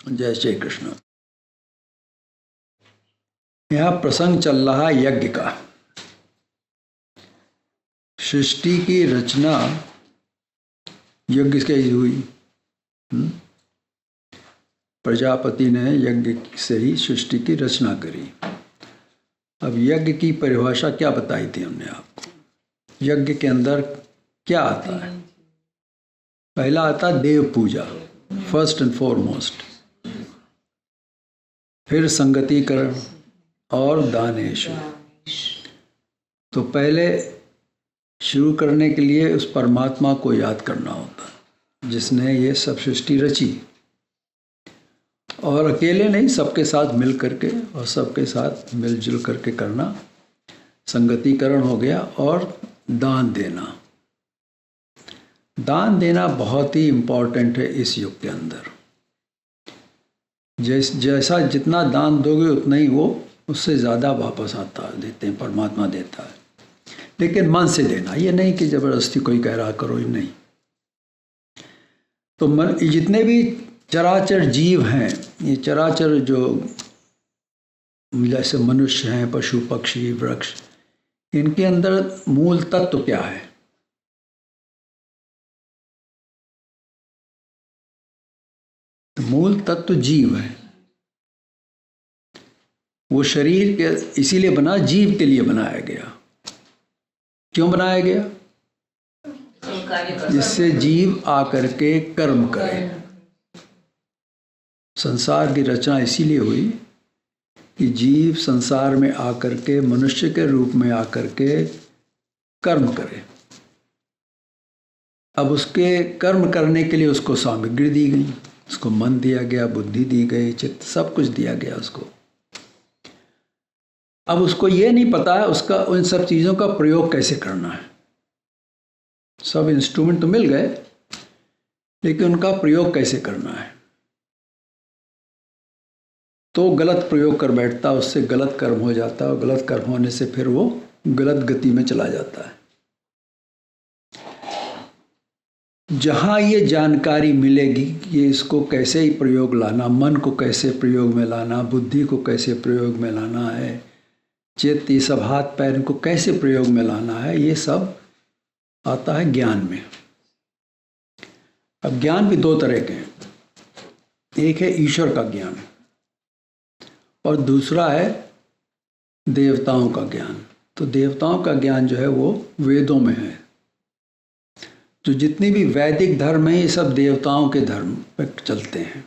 जय श्री कृष्ण। यहाँ प्रसंग चल रहा यज्ञ का। सृष्टि की रचना यज्ञ से ही हुई। प्रजापति ने यज्ञ से ही सृष्टि की रचना करी। अब यज्ञ की परिभाषा क्या बताई थी हमने आपको? यज्ञ के अंदर क्या आता है? पहला आता देव पूजा, फर्स्ट एंड फॉरमोस्ट, फिर संगतिकरण और दानेश। तो पहले शुरू करने के लिए उस परमात्मा को याद करना होता है जिसने ये सब सृष्टि रची, और अकेले नहीं, सबके साथ मिल करके और सबके साथ मिलजुल करके करना। संगतिकरण हो गया। और दान देना। दान देना बहुत ही इम्पोर्टेंट है इस युग के अंदर। जैसा जितना दान दोगे उतना ही वो उससे ज़्यादा वापस आता है, देते हैं, परमात्मा देता है। लेकिन मन से देना, ये नहीं कि ज़बरदस्ती कोई कह रहा करो, ही नहीं। तो मन, जितने भी चराचर जीव हैं, ये चराचर जो जैसे मनुष्य हैं, पशु पक्षी वृक्ष, इनके अंदर मूल तत्व क्या है? मूल तत्व जीव है। वो शरीर के इसीलिए बना, जीव के लिए बनाया गया। क्यों बनाया गया? जिससे जीव आकर के कर्म करे। संसार की रचना इसीलिए हुई कि जीव संसार में आकर के, मनुष्य के रूप में आकर के कर्म करे। अब उसके कर्म करने के लिए उसको सामग्री दी गई, उसको मन दिया गया, बुद्धि दी गई, चित्त, सब कुछ दिया गया उसको। अब उसको ये नहीं पता है उसका उन सब चीज़ों का प्रयोग कैसे करना है। सब इंस्ट्रूमेंट तो मिल गए, लेकिन उनका प्रयोग कैसे करना है। तो गलत प्रयोग कर बैठता, उससे गलत कर्म हो जाता है, और गलत कर्म होने से फिर वो गलत गति में चला जाता है। जहाँ ये जानकारी मिलेगी कि इसको कैसे ही प्रयोग लाना, मन को कैसे प्रयोग में लाना, बुद्धि को कैसे प्रयोग में लाना है, चित्त, ये सब हाथ पैर को कैसे प्रयोग में लाना है, ये सब आता है ज्ञान में। अब ज्ञान भी दो तरह के हैं। एक है ईश्वर का ज्ञान और दूसरा है देवताओं का ज्ञान। तो देवताओं का ज्ञान जो है वो वेदों में है। तो जितनी भी वैदिक धर्म है, ये सब देवताओं के धर्म पर चलते हैं।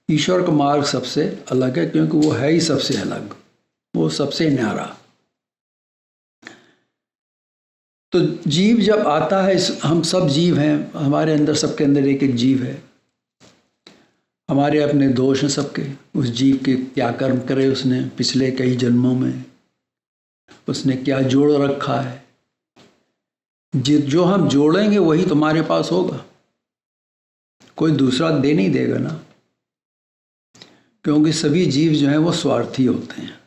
ईश्वर का मार्ग सबसे अलग है, क्योंकि वो है ही सबसे अलग, वो सबसे न्यारा। तो जीव जब आता है, हम सब जीव हैं, हमारे अंदर, सबके अंदर एक एक जीव है। हमारे अपने दोष हैं सबके। उस जीव के क्या कर्म करे उसने पिछले कई जन्मों में, उसने क्या जोड़ रखा है। जो हम जोड़ेंगे वही तुम्हारे पास होगा, कोई दूसरा दे नहीं देगा ना। क्योंकि सभी जीव जो हैं वो स्वार्थी होते हैं।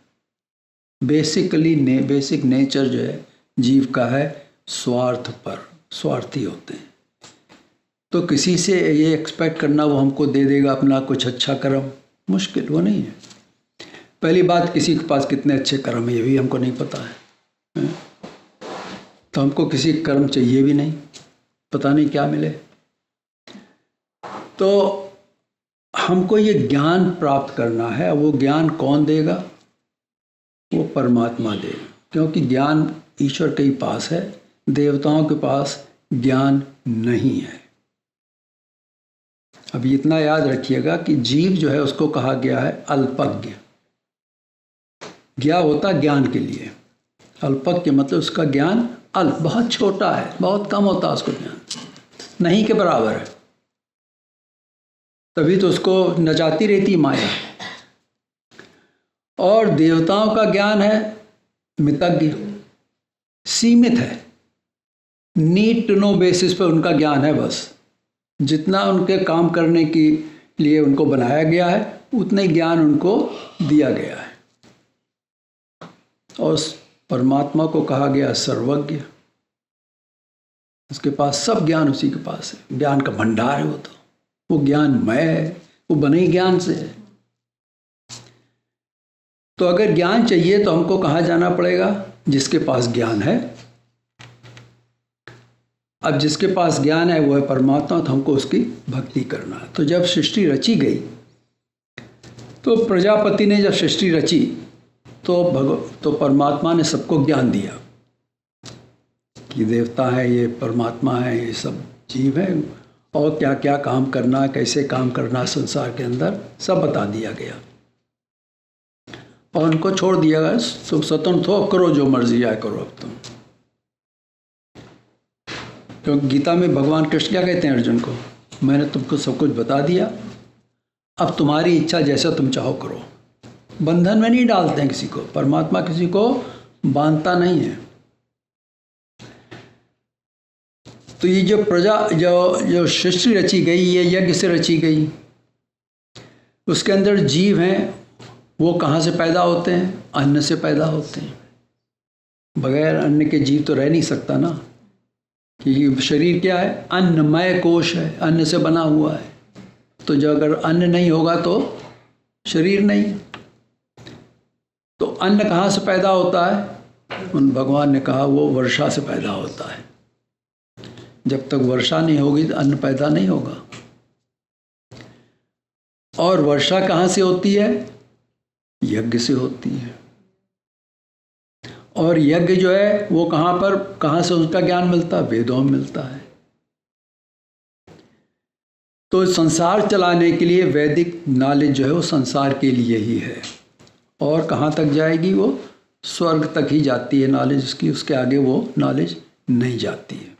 बेसिक नेचर जो है जीव का है स्वार्थी होते हैं। तो किसी से ये एक्सपेक्ट करना वो हमको दे देगा अपना कुछ अच्छा कर्म, मुश्किल, वो नहीं है। पहली बात, किसी के पास कितने अच्छे कर्म है ये भी हमको नहीं पता है। तो हमको किसी कर्म चाहिए भी नहीं, पता नहीं क्या मिले। तो हमको ये ज्ञान प्राप्त करना है। वो ज्ञान कौन देगा? वो परमात्मा देगा, क्योंकि ज्ञान ईश्वर के ही पास है, देवताओं के पास ज्ञान नहीं है। अब इतना याद रखिएगा कि जीव जो है उसको कहा गया है अल्पज्ञ। ज्ञा होता ज्ञान के लिए, अल्पज्ञ मतलब उसका ज्ञान अल्प, बहुत छोटा है, बहुत कम होता है उसको ज्ञान, नहीं के बराबर है। तभी तो उसको नचाती रहती माया। और देवताओं का ज्ञान है मितज्ञ, सीमित है, नीड टू नो बेसिस पर उनका ज्ञान है। बस जितना उनके काम करने के लिए उनको बनाया गया है उतना ही ज्ञान उनको दिया गया है। और परमात्मा को कहा गया सर्वज्ञ। उसके पास सब ज्ञान, उसी के पास है, ज्ञान का भंडार है वो। तो वो ज्ञानमय है, वो बने ही ज्ञान से है। तो अगर ज्ञान चाहिए तो हमको कहाँ जाना पड़ेगा? जिसके पास ज्ञान है। अब जिसके पास ज्ञान है वो है परमात्मा, तो हमको उसकी भक्ति करना है। तो जब सृष्टि रची गई तो प्रजापति ने जब सृष्टि रची तो परमात्मा ने सबको ज्ञान दिया कि देवता है, ये परमात्मा है, ये सब जीव है, और क्या क्या काम करना, कैसे काम करना संसार के अंदर, सब बता दिया गया और उनको छोड़ दिया गया। तुम स्वतंत्र हो, करो जो मर्जी आए करो अब तुम। क्योंकि गीता में भगवान कृष्ण क्या कहते हैं अर्जुन को? मैंने तुमको सब कुछ बता दिया, अब तुम्हारी इच्छा जैसा तुम चाहो करो। बंधन में नहीं डालते हैं किसी को, परमात्मा किसी को बांधता नहीं है। तो ये जो जो सृष्टि रची गई, ये यज्ञ से रची गई। उसके अंदर जीव हैं, वो कहाँ से पैदा होते हैं? अन्न से पैदा होते हैं। बगैर अन्न के जीव तो रह नहीं सकता ना, कि शरीर क्या है? अन्नमय कोश है, अन्न से बना हुआ है। तो जब अगर अन्न नहीं होगा तो शरीर नहीं। तो अन्न कहाँ से पैदा होता है? उन भगवान ने कहा वो वर्षा से पैदा होता है। जब तक वर्षा नहीं होगी तो अन्न पैदा नहीं होगा। और वर्षा कहाँ से होती है? यज्ञ से होती है। और यज्ञ जो है वो कहाँ से उसका ज्ञान मिलता है? वेदों में मिलता है। तो संसार चलाने के लिए वैदिक नॉलेज जो है वो संसार के लिए ही है। और कहाँ तक जाएगी? वो स्वर्ग तक ही जाती है नॉलेज उसकी, उसके आगे वो नॉलेज नहीं जाती है।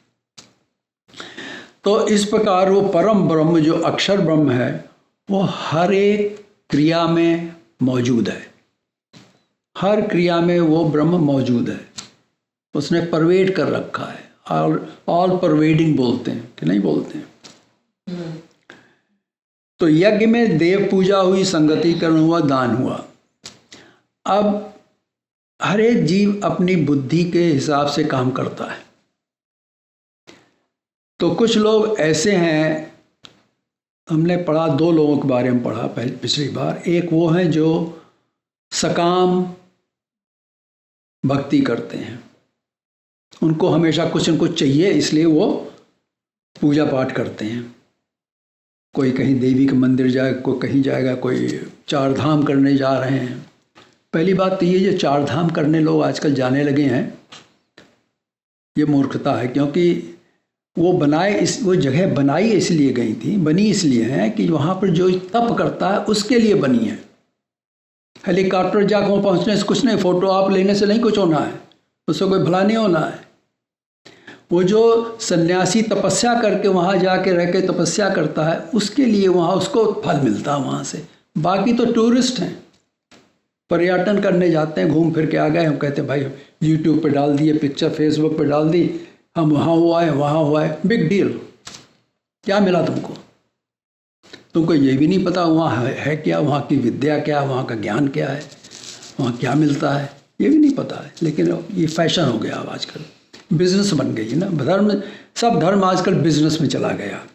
तो इस प्रकार वो परम ब्रह्म जो अक्षर ब्रह्म है वो हर एक क्रिया में मौजूद है। हर क्रिया में वो ब्रह्म मौजूद है, उसने परवेड कर रखा है। ऑल परवेडिंग बोलते हैं कि नहीं बोलते हैं? तो यज्ञ में देव पूजा हुई, संगतिकरण हुआ, दान हुआ। अब हर एक जीव अपनी बुद्धि के हिसाब से काम करता है। तो कुछ लोग ऐसे हैं, हमने पढ़ा, दो लोगों के बारे में पढ़ा पिछली बार। एक वो हैं जो सकाम भक्ति करते हैं, उनको हमेशा कुछ न कुछ चाहिए, इसलिए वो पूजा पाठ करते हैं। कोई कहीं देवी के मंदिर जाए, कोई कहीं जाएगा, कोई चार धाम करने जा रहे हैं। पहली बात तो ये जो चार धाम करने लोग आजकल जाने लगे हैं, ये मूर्खता है। क्योंकि वो जगह बनाई इसलिए गई थी, बनी इसलिए है कि वहाँ पर जो तप करता है उसके लिए बनी है। हेलीकॉप्टर जाकर वहाँ पहुँचने से कुछ नहीं, फोटो आप लेने से नहीं कुछ होना है, उससे कोई भला नहीं होना है। वो जो सन्यासी तपस्या करके वहाँ जाके रह के तपस्या करता है, उसके लिए वहाँ उसको फल मिलता है वहाँ से। बाकी तो टूरिस्ट हैं, पर्यटन करने जाते हैं, घूम फिर के आ गए। हम कहते हैं भाई यूट्यूब पे डाल दिए पिक्चर, फेसबुक पे डाल दी, हम वहाँ हुआ है, वहाँ हुआ है, बिग डील। क्या मिला तुमको? तुमको ये भी नहीं पता वहाँ है क्या, वहाँ की विद्या क्या, वहाँ का ज्ञान क्या है, वहाँ क्या मिलता है, ये भी नहीं पता है। लेकिन ये फैशन हो गया अब आजकल, बिजनेस बन गई है ना। सब धर्म आजकल बिजनेस में चला गया।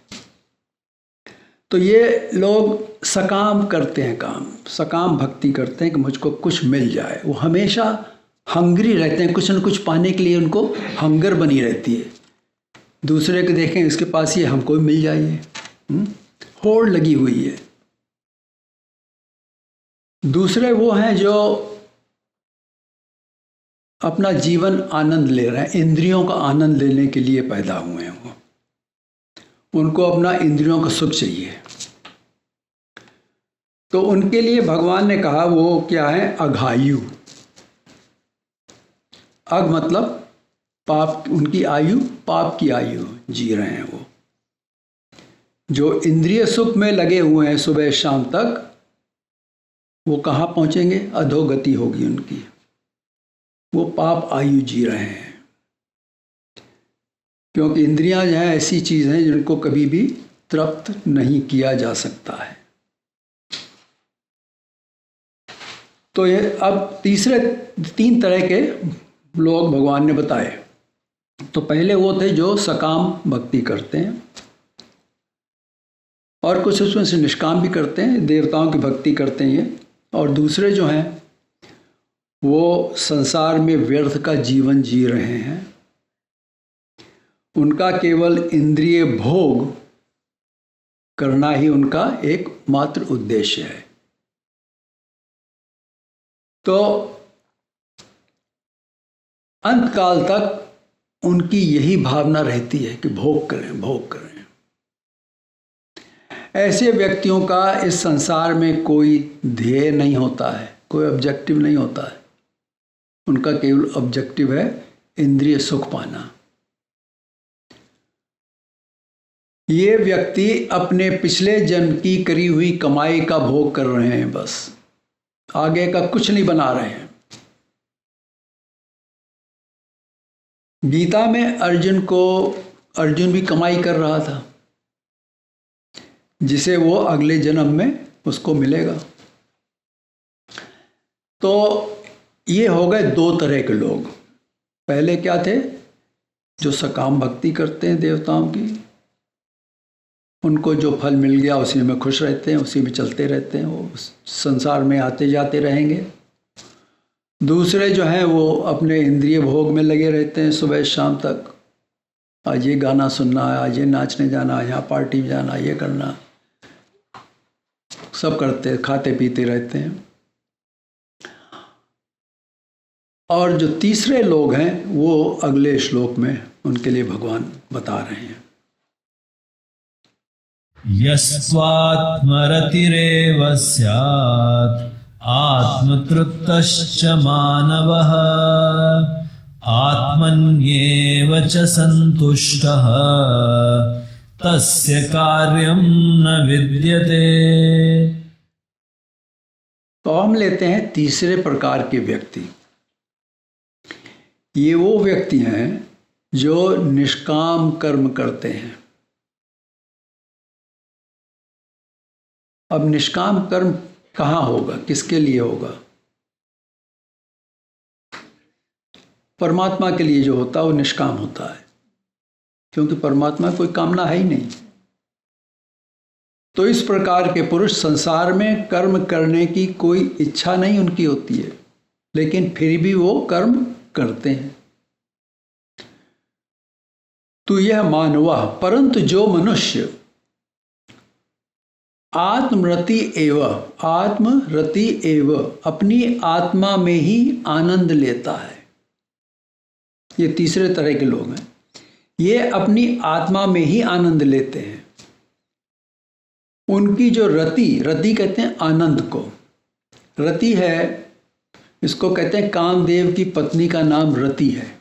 तो ये लोग सकाम करते हैं काम, सकाम भक्ति करते हैं कि मुझको कुछ मिल जाए। वो हमेशा हंगरी रहते हैं, कुछ न कुछ पाने के लिए उनको हंगर बनी रहती है। दूसरे को देखें, इसके पास ये, हमको भी मिल जाइए, होड़ लगी हुई है। दूसरे वो हैं जो अपना जीवन आनंद ले रहे हैं, इंद्रियों का आनंद लेने के लिए पैदा हुए हैं। उनको अपना इंद्रियों का सुख चाहिए। तो उनके लिए भगवान ने कहा वो क्या है? अघायु। अघ मतलब पाप, उनकी आयु पाप की आयु जी रहे हैं। वो जो इंद्रिय सुख में लगे हुए हैं सुबह शाम तक, वो कहाँ पहुँचेंगे? अधोगति होगी उनकी। वो पाप आयु जी रहे हैं। क्योंकि इंद्रियां जो हैं ऐसी चीज़ हैं जिनको कभी भी तृप्त नहीं किया जा सकता है। तो ये अब तीन तरह के लोग भगवान ने बताए। तो पहले वो थे जो सकाम भक्ति करते हैं, और कुछ उसमें से निष्काम भी करते हैं, देवताओं की भक्ति करते हैं ये। और दूसरे जो हैं वो संसार में व्यर्थ का जीवन जी रहे हैं, उनका केवल इंद्रिय भोग करना ही उनका एकमात्र उद्देश्य है। तो अंतकाल तक उनकी यही भावना रहती है कि भोग करें, भोग करें। ऐसे व्यक्तियों का इस संसार में कोई ध्येय नहीं होता है, कोई ऑब्जेक्टिव नहीं होता है। उनका केवल ऑब्जेक्टिव है इंद्रिय सुख पाना। ये व्यक्ति अपने पिछले जन्म की करी हुई कमाई का भोग कर रहे हैं, बस आगे का कुछ नहीं बना रहे हैं। गीता में अर्जुन भी कमाई कर रहा था, जिसे वो अगले जन्म में उसको मिलेगा। तो ये हो गए दो तरह के लोग। पहले क्या थे? जो सकाम भक्ति करते हैं देवताओं की, उनको जो फल मिल गया उसी में खुश रहते हैं, उसी में चलते रहते हैं, वो संसार में आते जाते रहेंगे। दूसरे जो हैं वो अपने इंद्रिय भोग में लगे रहते हैं सुबह शाम तक। आज ये गाना सुनना है, आज ये नाचने जाना, यहाँ पार्टी में जाना, ये करना, सब करते, खाते पीते रहते हैं। और जो तीसरे लोग हैं वो अगले श्लोक में उनके लिए भगवान बता रहे हैं। यस्त्वात्मरतिरेव स्यात् आत्मतृप्तश्च मानवः आत्मन्येव च सन्तुष्टः तस्य कार्यं न विद्यते। तो हम लेते हैं तीसरे प्रकार के व्यक्ति। ये वो व्यक्ति हैं जो निष्काम कर्म करते हैं। अब निष्काम कर्म कहाँ होगा, किसके लिए होगा? परमात्मा के लिए जो होता है वो निष्काम होता है, क्योंकि परमात्मा कोई कामना है ही नहीं। तो इस प्रकार के पुरुष संसार में कर्म करने की कोई इच्छा नहीं उनकी होती है, लेकिन फिर भी वो कर्म करते हैं। तो यह मानवा, परंतु जो मनुष्य आत्मरति एव अपनी आत्मा में ही आनंद लेता है। ये तीसरे तरह के लोग हैं। ये अपनी आत्मा में ही आनंद लेते हैं। उनकी जो रति कहते हैं आनंद को। रति है, इसको कहते हैं कामदेव की पत्नी का नाम रति है।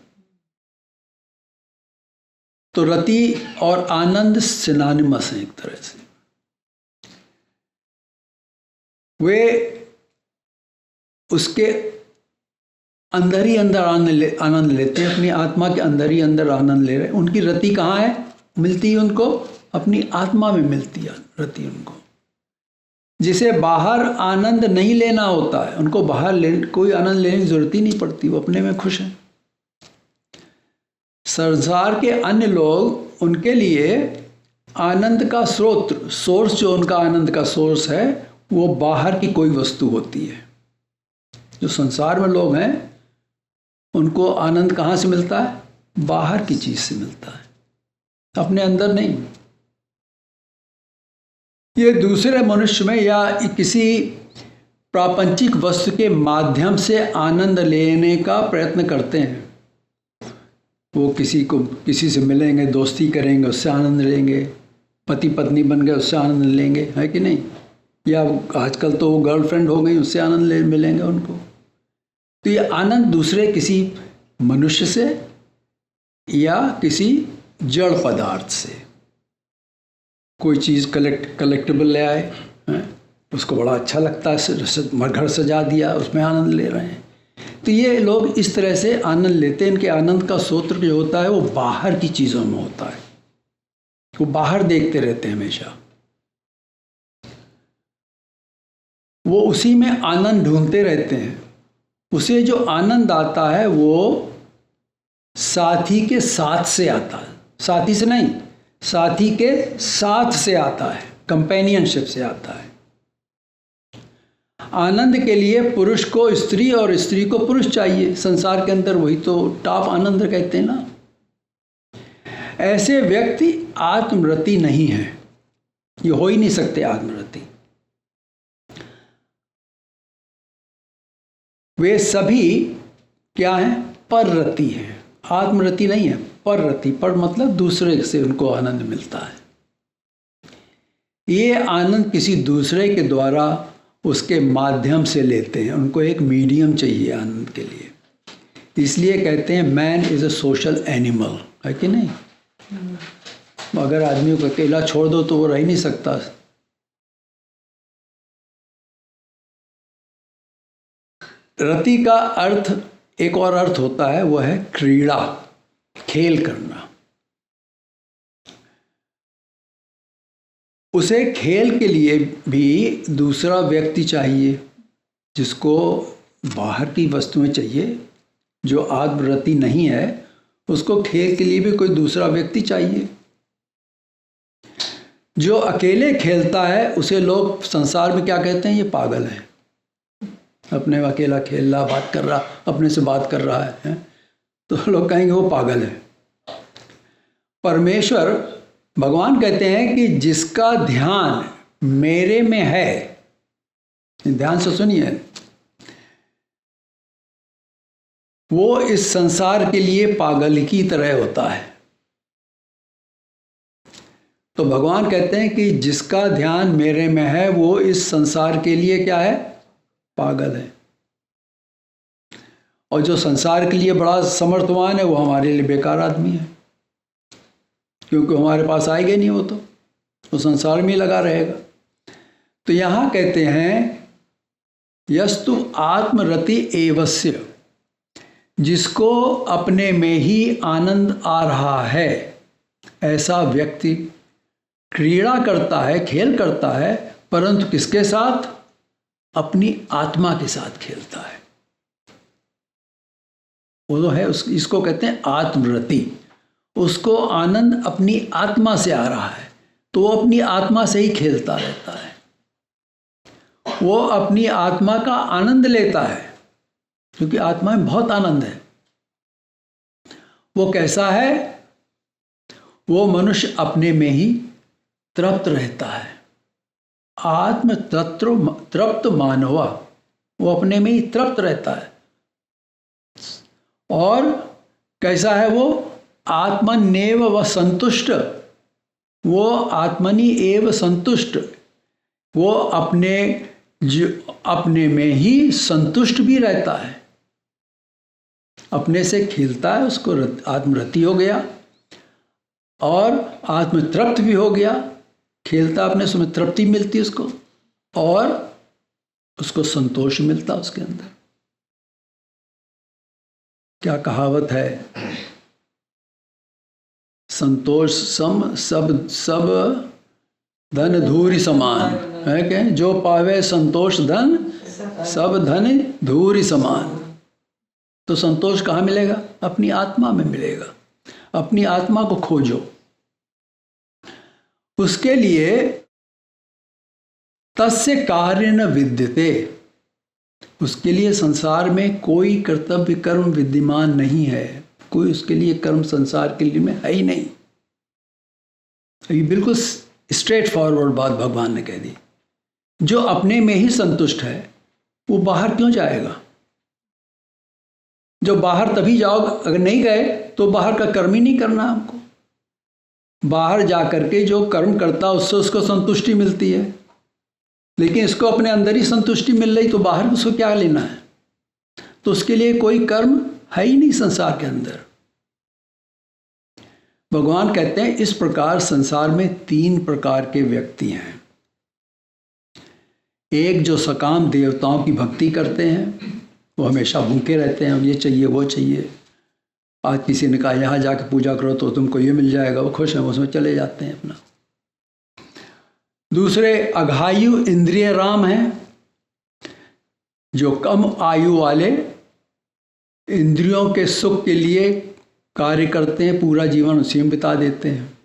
तो रति और आनंद सिनोनिमस हैं एक तरह से। वे उसके अंदर ही अंदर आनंद लेते हैं, अपनी आत्मा के अंदर ही अंदर आनंद ले रहे हैं। उनकी रति कहाँ है? मिलती है उनको अपनी आत्मा में मिलती है रति उनको। जिसे बाहर आनंद नहीं लेना होता है, उनको बाहर कोई आनंद लेने की जरूरत ही नहीं पड़ती, वो अपने में खुश हैं। संसार के अन्य लोग, उनके लिए आनंद का सोर्स जो उनका आनंद का सोर्स है वो बाहर की कोई वस्तु होती है। जो संसार में लोग हैं उनको आनंद कहाँ से मिलता है? बाहर की चीज से मिलता है, अपने अंदर नहीं। ये दूसरे मनुष्य में या किसी प्रापंचिक वस्तु के माध्यम से आनंद लेने का प्रयत्न करते हैं। वो किसी से मिलेंगे, दोस्ती करेंगे, उससे आनंद लेंगे, पति पत्नी बन गए उससे आनंद लेंगे, है कि नहीं? या आजकल तो वो गर्लफ्रेंड हो गई उससे आनंद मिलेंगे उनको। तो ये आनंद दूसरे किसी मनुष्य से या किसी जड़ पदार्थ से, कोई चीज़ कलेक्टिबल ले आए हैं, उसको बड़ा अच्छा लगता है, घर सजा दिया, उसमें आनंद ले रहे हैं। तो ये लोग इस तरह से आनंद लेते हैं। इनके आनंद का स्रोत जो होता है वो बाहर की चीज़ों में होता है। वो बाहर देखते रहते हैं हमेशा, वो उसी में आनंद ढूंढते रहते हैं। उसे जो आनंद आता है वो साथी के साथ से आता है, साथी से नहीं, साथी के साथ से आता है। कंपेनियनशिप से आता है। आनंद के लिए पुरुष को स्त्री और स्त्री को पुरुष चाहिए संसार के अंदर, वही तो टॉप आनंद कहते हैं ना। ऐसे व्यक्ति आत्मरति नहीं है, ये हो ही नहीं सकते आत्मरति। वे सभी क्या हैं? पररति हैं। आत्मरति नहीं है, पररति। पर मतलब दूसरे से उनको आनंद मिलता है। ये आनंद किसी दूसरे के द्वारा उसके माध्यम से लेते हैं, उनको एक मीडियम चाहिए आनंद के लिए। इसलिए कहते हैं man is a social animal, है कि नहीं? अगर आदमी को अकेला छोड़ दो तो वो रह ही नहीं सकता। रति का अर्थ एक और अर्थ होता है, वो है क्रीड़ा, खेल करना। उसे खेल के लिए भी दूसरा व्यक्ति चाहिए, जिसको बाहर की वस्तुएं चाहिए। जो आत्मरति नहीं है उसको खेल के लिए भी कोई दूसरा व्यक्ति चाहिए। जो अकेले खेलता है उसे लोग संसार में क्या कहते हैं? ये पागल है, अपने में अकेला खेल रहा, बात कर रहा, अपने से बात कर रहा है, तो लोग कहेंगे वो पागल है। परमेश्वर भगवान कहते हैं कि जिसका ध्यान मेरे में है, ध्यान से सुनिए, वो इस संसार के लिए पागल की तरह होता है। तो भगवान कहते हैं कि जिसका ध्यान मेरे में है वो इस संसार के लिए क्या है? पागल है। और जो संसार के लिए बड़ा समर्थवान है वो हमारे लिए बेकार आदमी है, क्योंकि हमारे पास आएगा नहीं, वो संसार में ही लगा रहेगा। तो यहाँ कहते हैं यस्तु आत्मरति एवस्य, जिसको अपने में ही आनंद आ रहा है, ऐसा व्यक्ति क्रीड़ा करता है, खेल करता है, परंतु किसके साथ? अपनी आत्मा के साथ खेलता है। वो जो है इसको कहते हैं आत्मरति। उसको आनंद अपनी आत्मा से आ रहा है तो वो अपनी आत्मा से ही खेलता रहता है, वो अपनी आत्मा का आनंद लेता है, क्योंकि आत्मा में बहुत आनंद है। वो कैसा है? वो मनुष्य अपने में ही तृप्त रहता है। आत्म तृप्त मानवा, वो अपने में ही तृप्त रहता है। और कैसा है वो? आत्मनेव व संतुष्ट, वो आत्मनि एव संतुष्ट, वो अपने में ही संतुष्ट भी रहता है, अपने से खेलता है, उसको आत्मरति हो गया और आत्मतृप्त भी हो गया। खेलता अपने से तृप्ति मिलती उसको और उसको संतोष मिलता उसके अंदर। क्या कहावत है? संतोष सम सब धन धूरी समान, है क्या? जो पावे संतोष धन सब धन धूरी समान। तो संतोष कहाँ मिलेगा? अपनी आत्मा में मिलेगा। अपनी आत्मा को खोजो। उसके लिए तस्य कार्य न विद्यते, उसके लिए संसार में कोई कर्तव्य कर्म विद्यमान नहीं है। कोई उसके लिए कर्म संसार के लिए में है ही नहीं। ये बिल्कुल स्ट्रेट फॉरवर्ड बात भगवान ने कह दी। जो अपने में ही संतुष्ट है वो बाहर क्यों जाएगा? जो बाहर तभी जाओगे, अगर नहीं गए तो बाहर का कर्म ही नहीं करना हमको। बाहर जा करके जो कर्म करता उससे उसको संतुष्टि मिलती है, लेकिन इसको अपने अंदर ही संतुष्टि मिल रही तो बाहर उसको क्या लेना है? तो उसके लिए कोई कर्म है ही नहीं संसार के अंदर। भगवान कहते हैं इस प्रकार संसार में 3 प्रकार के व्यक्ति हैं। एक जो सकाम देवताओं की भक्ति करते हैं, वो हमेशा भूखे रहते हैं, ये चाहिए वो चाहिए। आज किसी ने कहा यहाँ जाके पूजा करो तो तुमको ये मिल जाएगा, वो खुश हैं, उसमें चले जाते हैं अपना। दूसरे अघायु इंद्रिय राम हैं, जो कम आयु वाले इंद्रियों के सुख के लिए कार्य करते हैं, पूरा जीवन उसी में बिता देते हैं।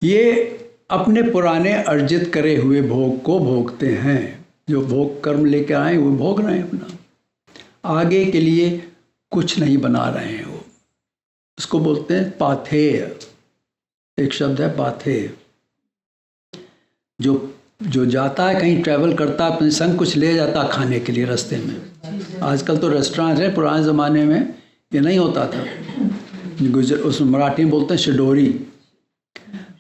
ये अपने पुराने अर्जित करे हुए भोग को भोगते हैं। जो भोग कर्म लेकर आए वो भोग रहे हैं अपना, आगे के लिए कुछ नहीं बना रहे हैं। वो उसको बोलते हैं पाथेय। एक शब्द है पाथेय। जो जाता है कहीं ट्रैवल करता है, अपने संग कुछ ले जाता खाने के लिए रास्ते में। आजकल तो रेस्टोरेंट है, पुराने ज़माने में ये नहीं होता था। उस मराठी में बोलते हैं शिडोरी।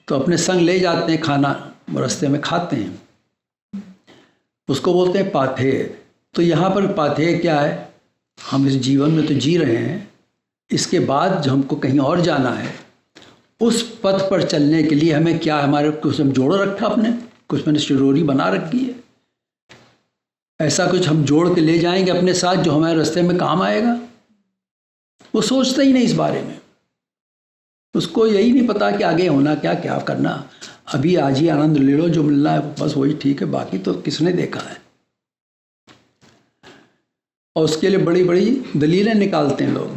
तो अपने संग ले जाते हैं खाना, रास्ते में खाते हैं, उसको बोलते हैं पाथेय। तो यहाँ पर पाथेय क्या है? हम इस जीवन में तो जी रहे हैं, इसके बाद जो हमको कहीं और जाना है, उस पथ पर चलने के लिए हमें क्या, हमारे कुछ हम जोड़ रखा, अपने कुछ मैंने शिडोरी बना रखी है। ऐसा कुछ हम जोड़ के ले जाएंगे अपने साथ जो हमारे रास्ते में काम आएगा। वो सोचता ही नहीं इस बारे में। उसको यही नहीं पता कि आगे होना क्या, क्या करना। अभी आज ही आनंद ले लो, जो मिलना है बस वही ठीक है, बाकी तो किसने देखा है। और उसके लिए बड़ी बड़ी दलीलें निकालते हैं लोग।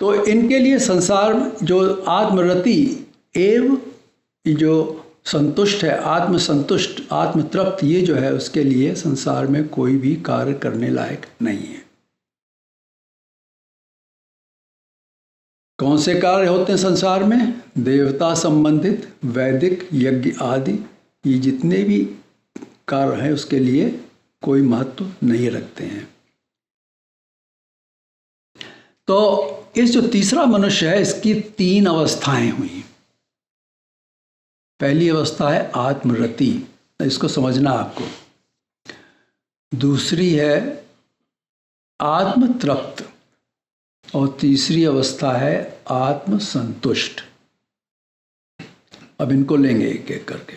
तो इनके लिए संसार जो आत्मरति एवं जो संतुष्ट है, आत्मसंतुष्ट, आत्मतृप्त, ये जो है उसके लिए संसार में कोई भी कार्य करने लायक नहीं है। कौन से कार्य होते हैं संसार में? देवता संबंधित वैदिक यज्ञ आदि, ये जितने भी कार्य हैं उसके लिए कोई महत्व नहीं रखते हैं। तो इस जो तीसरा मनुष्य है, इसकी 3 अवस्थाएं हुई। पहली अवस्था है आत्मरति, इसको समझना आपको। दूसरी है आत्मतृप्त, और तीसरी अवस्था है आत्मसंतुष्ट। अब इनको लेंगे एक एक करके।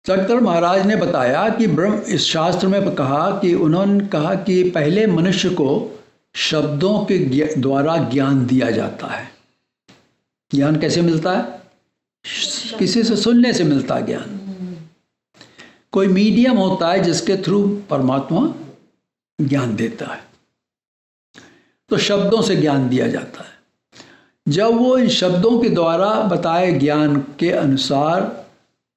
चक्रधर महाराज ने बताया कि ब्रह्म, इस शास्त्र में कहा कि उन्होंने कहा कि पहले मनुष्य को शब्दों के द्वारा ज्ञान दिया जाता है। ज्ञान कैसे मिलता है? किसी से सुनने से मिलता है ज्ञान। कोई मीडियम होता है जिसके थ्रू परमात्मा ज्ञान देता है, तो शब्दों से ज्ञान दिया जाता है। जब वो इन शब्दों के द्वारा बताए ज्ञान के अनुसार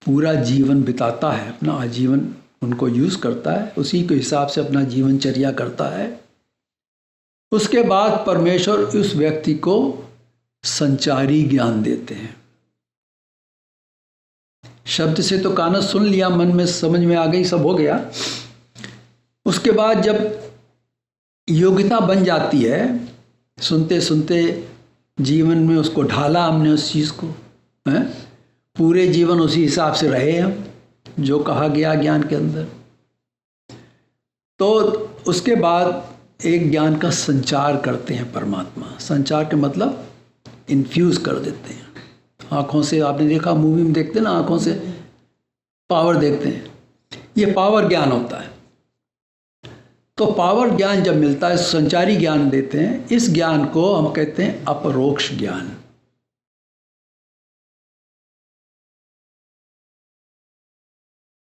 पूरा जीवन बिताता है, अपना आजीवन उनको यूज़ करता है, उसी के हिसाब से अपना जीवनचर्या करता है, उसके बाद परमेश्वर उस व्यक्ति को संचारी ज्ञान देते हैं। शब्द से तो कान सुन लिया, मन में समझ में आ गई, सब हो गया। उसके बाद जब योग्यता बन जाती है, सुनते सुनते जीवन में उसको ढाला हमने उस चीज़ को, है पूरे जीवन उसी हिसाब से रहे हम, जो कहा गया ज्ञान के अंदर। तो उसके बाद एक ज्ञान का संचार करते हैं परमात्मा। संचार के मतलब इन्फ्यूज़ कर देते हैं। आँखों से आपने देखा, मूवी में देखते हैं ना, आँखों से पावर देखते हैं, ये पावर ज्ञान होता है। तो पावर ज्ञान जब मिलता है, संचारी ज्ञान देते हैं। इस ज्ञान को हम कहते हैं अपरोक्ष ज्ञान।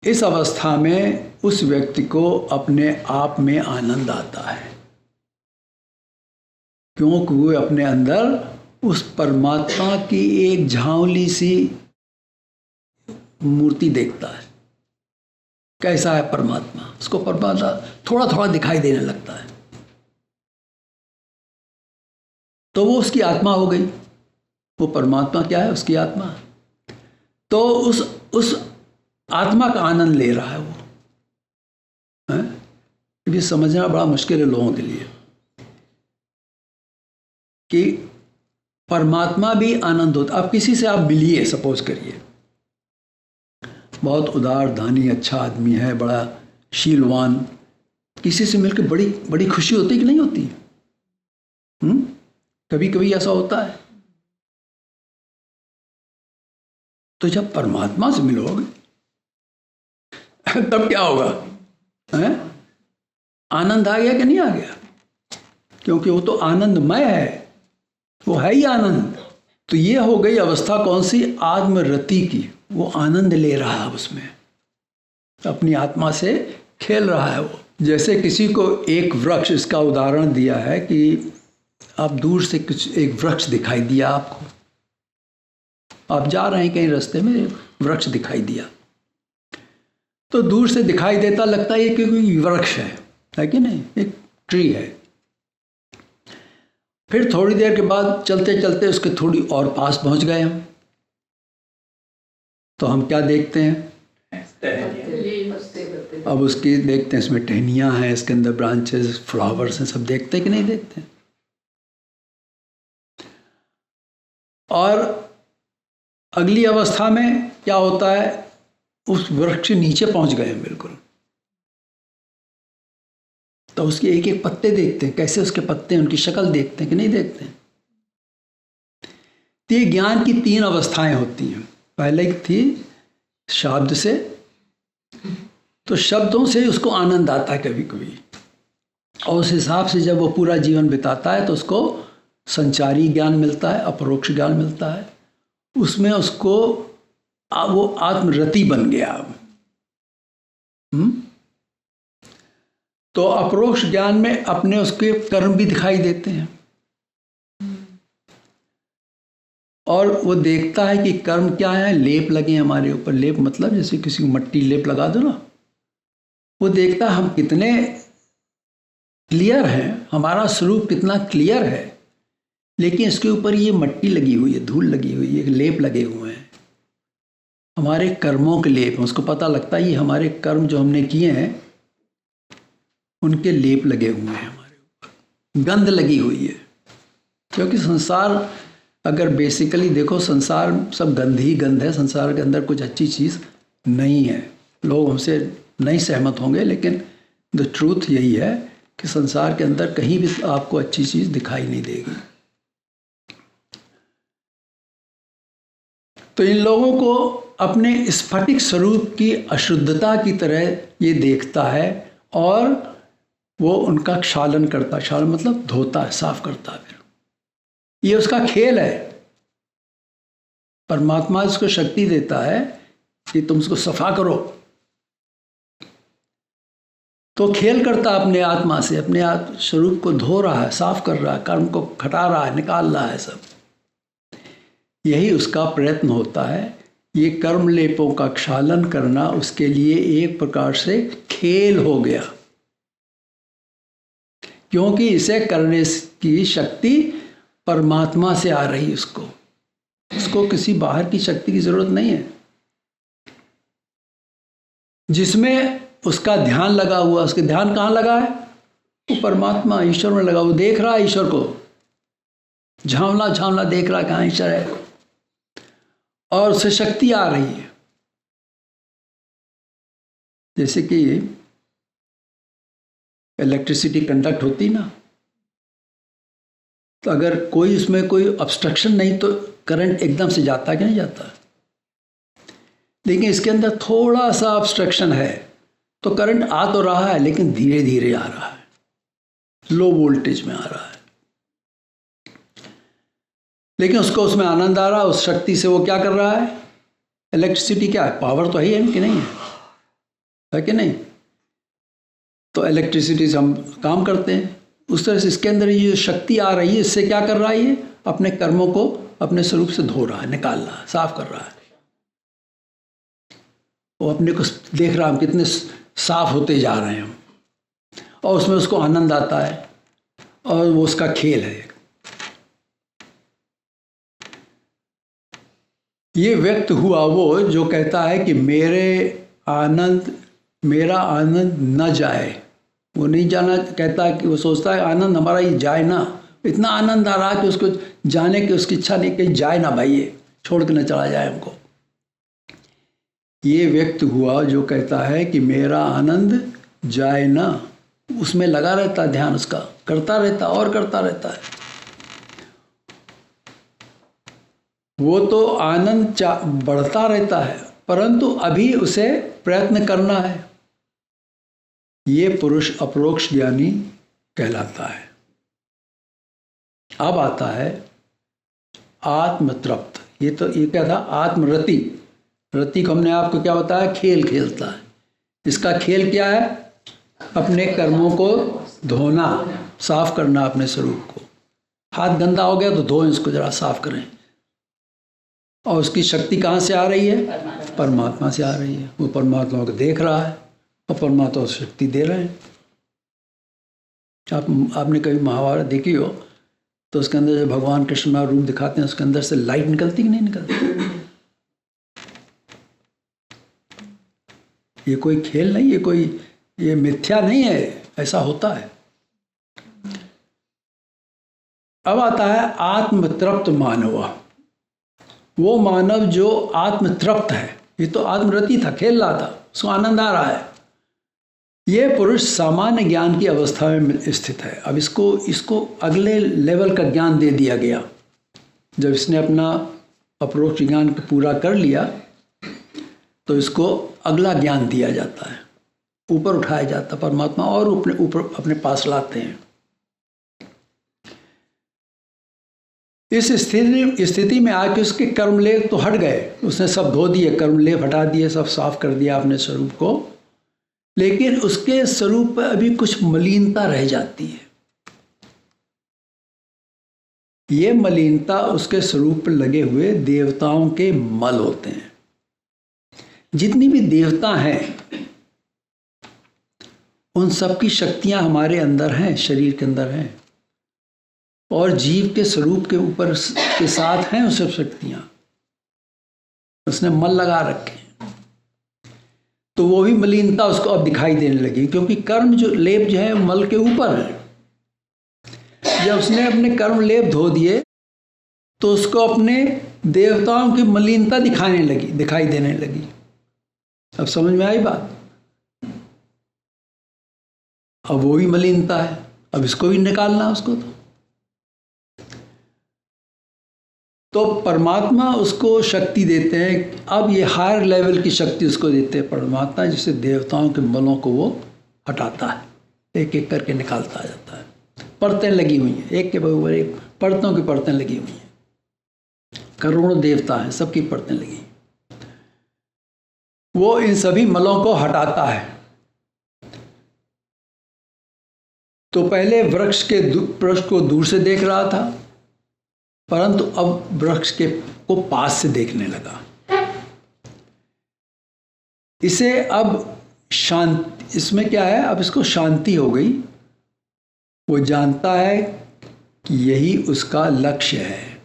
इस अवस्था में उस व्यक्ति को अपने आप में आनंद आता है, क्योंकि वो अपने अंदर उस परमात्मा की एक झांवली सी मूर्ति देखता है। कैसा है परमात्मा? उसको परमात्मा थोड़ा थोड़ा दिखाई देने लगता है, तो वो उसकी आत्मा हो गई। वो परमात्मा क्या है? उसकी आत्मा। तो उस आत्मा का आनंद ले रहा है वो, है? ये समझना बड़ा मुश्किल है लोगों के लिए कि परमात्मा भी आनंद होता। आप किसी से आप मिलिए, सपोज करिए, बहुत उदार धानी अच्छा आदमी है, बड़ा शीलवान, किसी से मिलकर बड़ी बड़ी खुशी होती कि नहीं होती? कभी कभी ऐसा होता है। तो जब परमात्मा से मिलोगे तब क्या होगा? है? आनंद आ गया कि नहीं आ गया? क्योंकि वो तो आनंदमय है, वो है ही आनंद। तो ये हो गई अवस्था कौन सी? आत्मरति की। वो आनंद ले रहा है, उसमें अपनी आत्मा से खेल रहा है वो। जैसे किसी को एक वृक्ष, इसका उदाहरण दिया है कि आप दूर से कुछ एक वृक्ष दिखाई दिया आपको, आप जा रहे हैं कहीं रास्ते में, वृक्ष दिखाई दिया तो दूर से दिखाई देता, लगता है कि कोई वृक्ष है कि नहीं, एक ट्री है। फिर थोड़ी देर के बाद चलते चलते उसके थोड़ी और पास पहुंच गए हम, तो हम क्या देखते हैं, अब उसकी देखते हैं इसमें टहनियाँ हैं, इसके अंदर ब्रांचेस, फ्लावर्स हैं, सब देखते हैं कि नहीं देखते हैं। और अगली अवस्था में क्या होता है, उस वृक्ष के नीचे पहुंच गए हैं बिल्कुल, तो उसके एक एक पत्ते देखते हैं, कैसे उसके पत्ते, उनकी शक्ल देखते हैं कि नहीं देखते हैं। तो ये ज्ञान की 3 अवस्थाएं होती हैं। पहले थी शब्द से, तो शब्दों से उसको आनंद आता है कभी कभी, और उस हिसाब से जब वो पूरा जीवन बिताता है तो उसको संचारी ज्ञान मिलता है, अपरोक्ष ज्ञान मिलता है। उसमें उसको वो आत्मरति बन गया अब। तो अपरोक्ष ज्ञान में अपने उसके कर्म भी दिखाई देते हैं, और वो देखता है कि कर्म क्या है, लेप लगे हमारे ऊपर। लेप मतलब जैसे किसी को मट्टी लेप लगा दो ना, वो देखता है हम कितने क्लियर हैं, हमारा स्वरूप कितना क्लियर है, लेकिन इसके ऊपर ये मट्टी लगी हुई है, धूल लगी हुई है, लेप लगे हुए हैं, हमारे कर्मों के लेप। उसको पता लगता है ये हमारे कर्म जो हमने किए हैं उनके लेप लगे हुए हैं, हमारे ऊपर गंध लगी हुई है। क्योंकि संसार अगर बेसिकली देखो, संसार सब गंध ही गंध है, संसार के अंदर कुछ अच्छी चीज़ नहीं है। लोग हमसे नहीं सहमत होंगे, लेकिन द ट्रूथ यही है कि संसार के अंदर कहीं भी आपको अच्छी चीज़ दिखाई नहीं देगी। तो इन लोगों को अपने स्फटिक स्वरूप की अशुद्धता की तरह ये देखता है, और वो उनका क्षालन करता है। क्षालन मतलब धोता है, साफ करता है। फिर ये उसका खेल है। परमात्मा इसको शक्ति देता है कि तुम उसको सफा करो, तो खेल करता अपने आत्मा से, अपने स्वरूप को धो रहा है, साफ कर रहा है, कर्म को हटा रहा है, निकाल रहा है सब। यही उसका प्रयत्न होता है। ये कर्म लेपों का क्षालन करना उसके लिए एक प्रकार से खेल हो गया, क्योंकि इसे करने की शक्ति परमात्मा से आ रही, उसको किसी बाहर की शक्ति की जरूरत नहीं है। जिसमें उसका ध्यान लगा हुआ, उसके ध्यान कहाँ लगा है, वो परमात्मा ईश्वर में लगा। वो देख रहा है ईश्वर को, झांवला झांवला देख रहा है कहाँ ईश्वर है, और उससे शक्ति आ रही है। जैसे कि इलेक्ट्रिसिटी कंडक्ट होती ना, तो अगर कोई उसमें कोई ऑब्स्ट्रक्शन नहीं तो करंट एकदम से जाता कि नहीं जाता। लेकिन इसके अंदर थोड़ा सा ऑब्स्ट्रक्शन है तो करंट आ तो रहा है, लेकिन धीरे धीरे आ रहा है, लो वोल्टेज में आ रहा है, लेकिन उसको उसमें आनंद आ रहा है। उस शक्ति से वो क्या कर रहा है, इलेक्ट्रिसिटी क्या है, पावर तो है कि नहीं है कि नहीं। तो इलेक्ट्रिसिटी से हम काम करते हैं। उस तरह से इसके अंदर ये जो शक्ति आ रही है, इससे क्या कर रहा है, ये अपने कर्मों को अपने स्वरूप से धो रहा है, निकाल रहा है, साफ कर रहा है। वो अपने को देख रहा है हम कितने साफ होते जा रहे हैं हम, और उसमें उसको आनंद आता है, और वो उसका खेल है। ये व्यक्त हुआ वो जो कहता है कि मेरा आनंद न जाए। वो नहीं जाना कहता है कि वो सोचता है आनंद हमारा ये जाए ना, इतना आनंद आ रहा है कि उसको जाने की उसकी इच्छा नहीं, कहीं जाए ना भाई, ये छोड़ के न चला जाए हमको। ये व्यक्त हुआ जो कहता है कि मेरा आनंद जाए ना, उसमें लगा रहता है ध्यान, उसका करता रहता और करता रहता है। वो तो आनंद बढ़ता रहता है, परंतु अभी उसे प्रयत्न करना है। ये पुरुष अपरोक्ष ज्ञानी कहलाता है। अब आता है आत्मतृप्त। ये क्या था, आत्मरति। रति को हमने आपको क्या बताया, खेल खेलता है। इसका खेल क्या है, अपने कर्मों को धोना, साफ करना अपने स्वरूप को। हाथ गंदा हो गया तो धोएं, इसको जरा साफ करें। और उसकी शक्ति कहाँ से आ रही है? परमात्मा से आ रही है। वो परमात्मा को देख रहा है और परमात्मा को शक्ति दे रहे हैं। आपने कभी महाभारत देखी हो तो उसके अंदर जब भगवान कृष्ण का रूप दिखाते हैं उसके अंदर से लाइट निकलती कि नहीं निकलती? ये कोई खेल नहीं, ये मिथ्या नहीं है, ऐसा होता है। अब आता है आत्मतृप्त मानव। वो मानव जो आत्मतृप्त है, ये तो आत्मरति था, खेल रहा था, उसको आनंद आ रहा है। ये पुरुष सामान्य ज्ञान की अवस्था में स्थित है। अब इसको अगले लेवल का ज्ञान दे दिया गया। जब इसने अपना अपरोक्ष ज्ञान को पूरा कर लिया तो इसको अगला ज्ञान दिया जाता है, ऊपर उठाया जाता है परमात्मा और ऊपर अपने पास लाते हैं। इस स्थिति में आके उसके कर्मलेप तो हट गए, उसने सब धो दिए, कर्मलेप हटा दिए, सब साफ कर दिया अपने स्वरूप को, लेकिन उसके स्वरूप पर अभी कुछ मलिनता रह जाती है। ये मलिनता उसके स्वरूप पर लगे हुए देवताओं के मल होते हैं। जितनी भी देवता हैं उन सब की शक्तियां हमारे अंदर हैं, शरीर के अंदर हैं, और जीव के स्वरूप के ऊपर के साथ हैं वो सब शक्तियां। उसने मल लगा रखे, तो वो भी मलिनता उसको अब दिखाई देने लगी, क्योंकि कर्म जो लेप जो है मल के ऊपर है। जब उसने अपने कर्म लेप धो दिए तो उसको अपने देवताओं की मलिनता दिखाई देने लगी। अब समझ में आई बात? अब वो भी मलिनता है, अब इसको भी निकालना उसको। तो परमात्मा उसको शक्ति देते हैं। अब ये हायर लेवल की शक्ति उसको देते हैं परमात्मा, जिससे देवताओं के मलों को वो हटाता है, एक एक करके निकालता जाता है। परतें लगी हुई हैं, एक के ऊपर एक परतों की परतें लगी हुई हैं। करोड़ों देवता हैं, सबकी परतें लगी। वो इन सभी मलों को हटाता है। तो पहले वृक्ष को दूर से देख रहा था, परंतु अब वृक्ष को पास से देखने लगा। इसे अब शांति, इसमें क्या है, अब इसको शांति हो गई। वो जानता है कि यही उसका लक्ष्य है।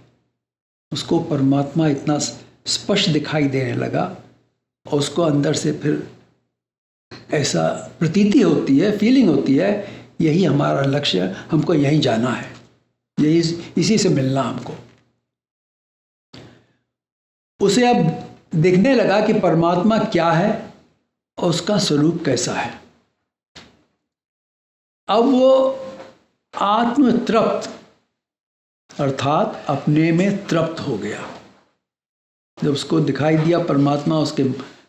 उसको परमात्मा इतना स्पष्ट दिखाई देने लगा और उसको अंदर से फिर ऐसा प्रतीति होती है, फीलिंग होती है, यही हमारा लक्ष्य है, हमको यहीं जाना है, यही इसी से मिलना हमको। उसे अब दिखने लगा कि परमात्मा क्या है और उसका स्वरूप कैसा है। अब वो आत्मतृप्त अर्थात अपने में तृप्त हो गया। जब उसको दिखाई दिया परमात्मा,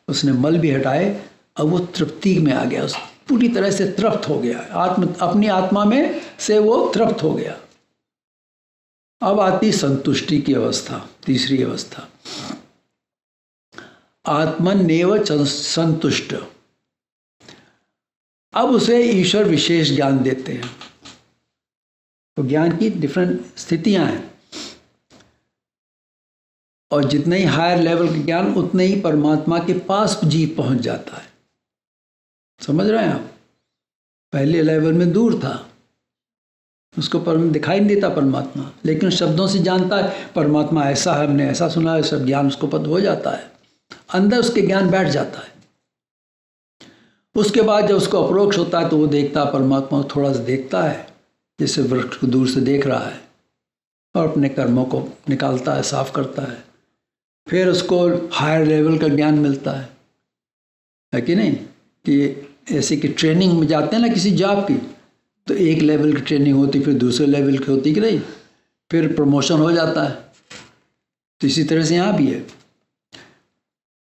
उसने मल भी हटाए, अब वो तृप्ति में आ गया, उस पूरी तरह से तृप्त हो गया। अपनी आत्मा में से वो तृप्त हो गया। अब आती संतुष्टि की अवस्था, तीसरी अवस्था, आत्मन्नेव संतुष्ट। अब उसे ईश्वर विशेष ज्ञान देते हैं। तो ज्ञान की डिफरेंट स्थितियां हैं, और जितने ही हायर लेवल का ज्ञान उतने ही परमात्मा के पास जीव पहुंच जाता है। समझ रहे हैं आप? पहले लेवल में दूर था, उसको दिखाई नहीं देता परमात्मा, लेकिन शब्दों से जानता है परमात्मा ऐसा है, हमने ऐसा सुना है, सब ज्ञान उसको पता हो जाता है, अंदर उसके ज्ञान बैठ जाता है। उसके बाद जब उसको अप्रोक्ष होता है तो वो देखता है परमात्मा को, थोड़ा सा देखता है जैसे वृक्ष को दूर से देख रहा है, और अपने कर्मों को निकालता है, साफ करता है। फिर उसको हायर लेवल का ज्ञान मिलता है कि नहीं? कि ऐसे कि ट्रेनिंग में जाते हैं ना किसी जॉब की, तो एक लेवल की ट्रेनिंग होती, फिर दूसरे लेवल की होती कि नहीं, फिर प्रमोशन हो जाता है। तो इसी तरह से यहाँ भी है।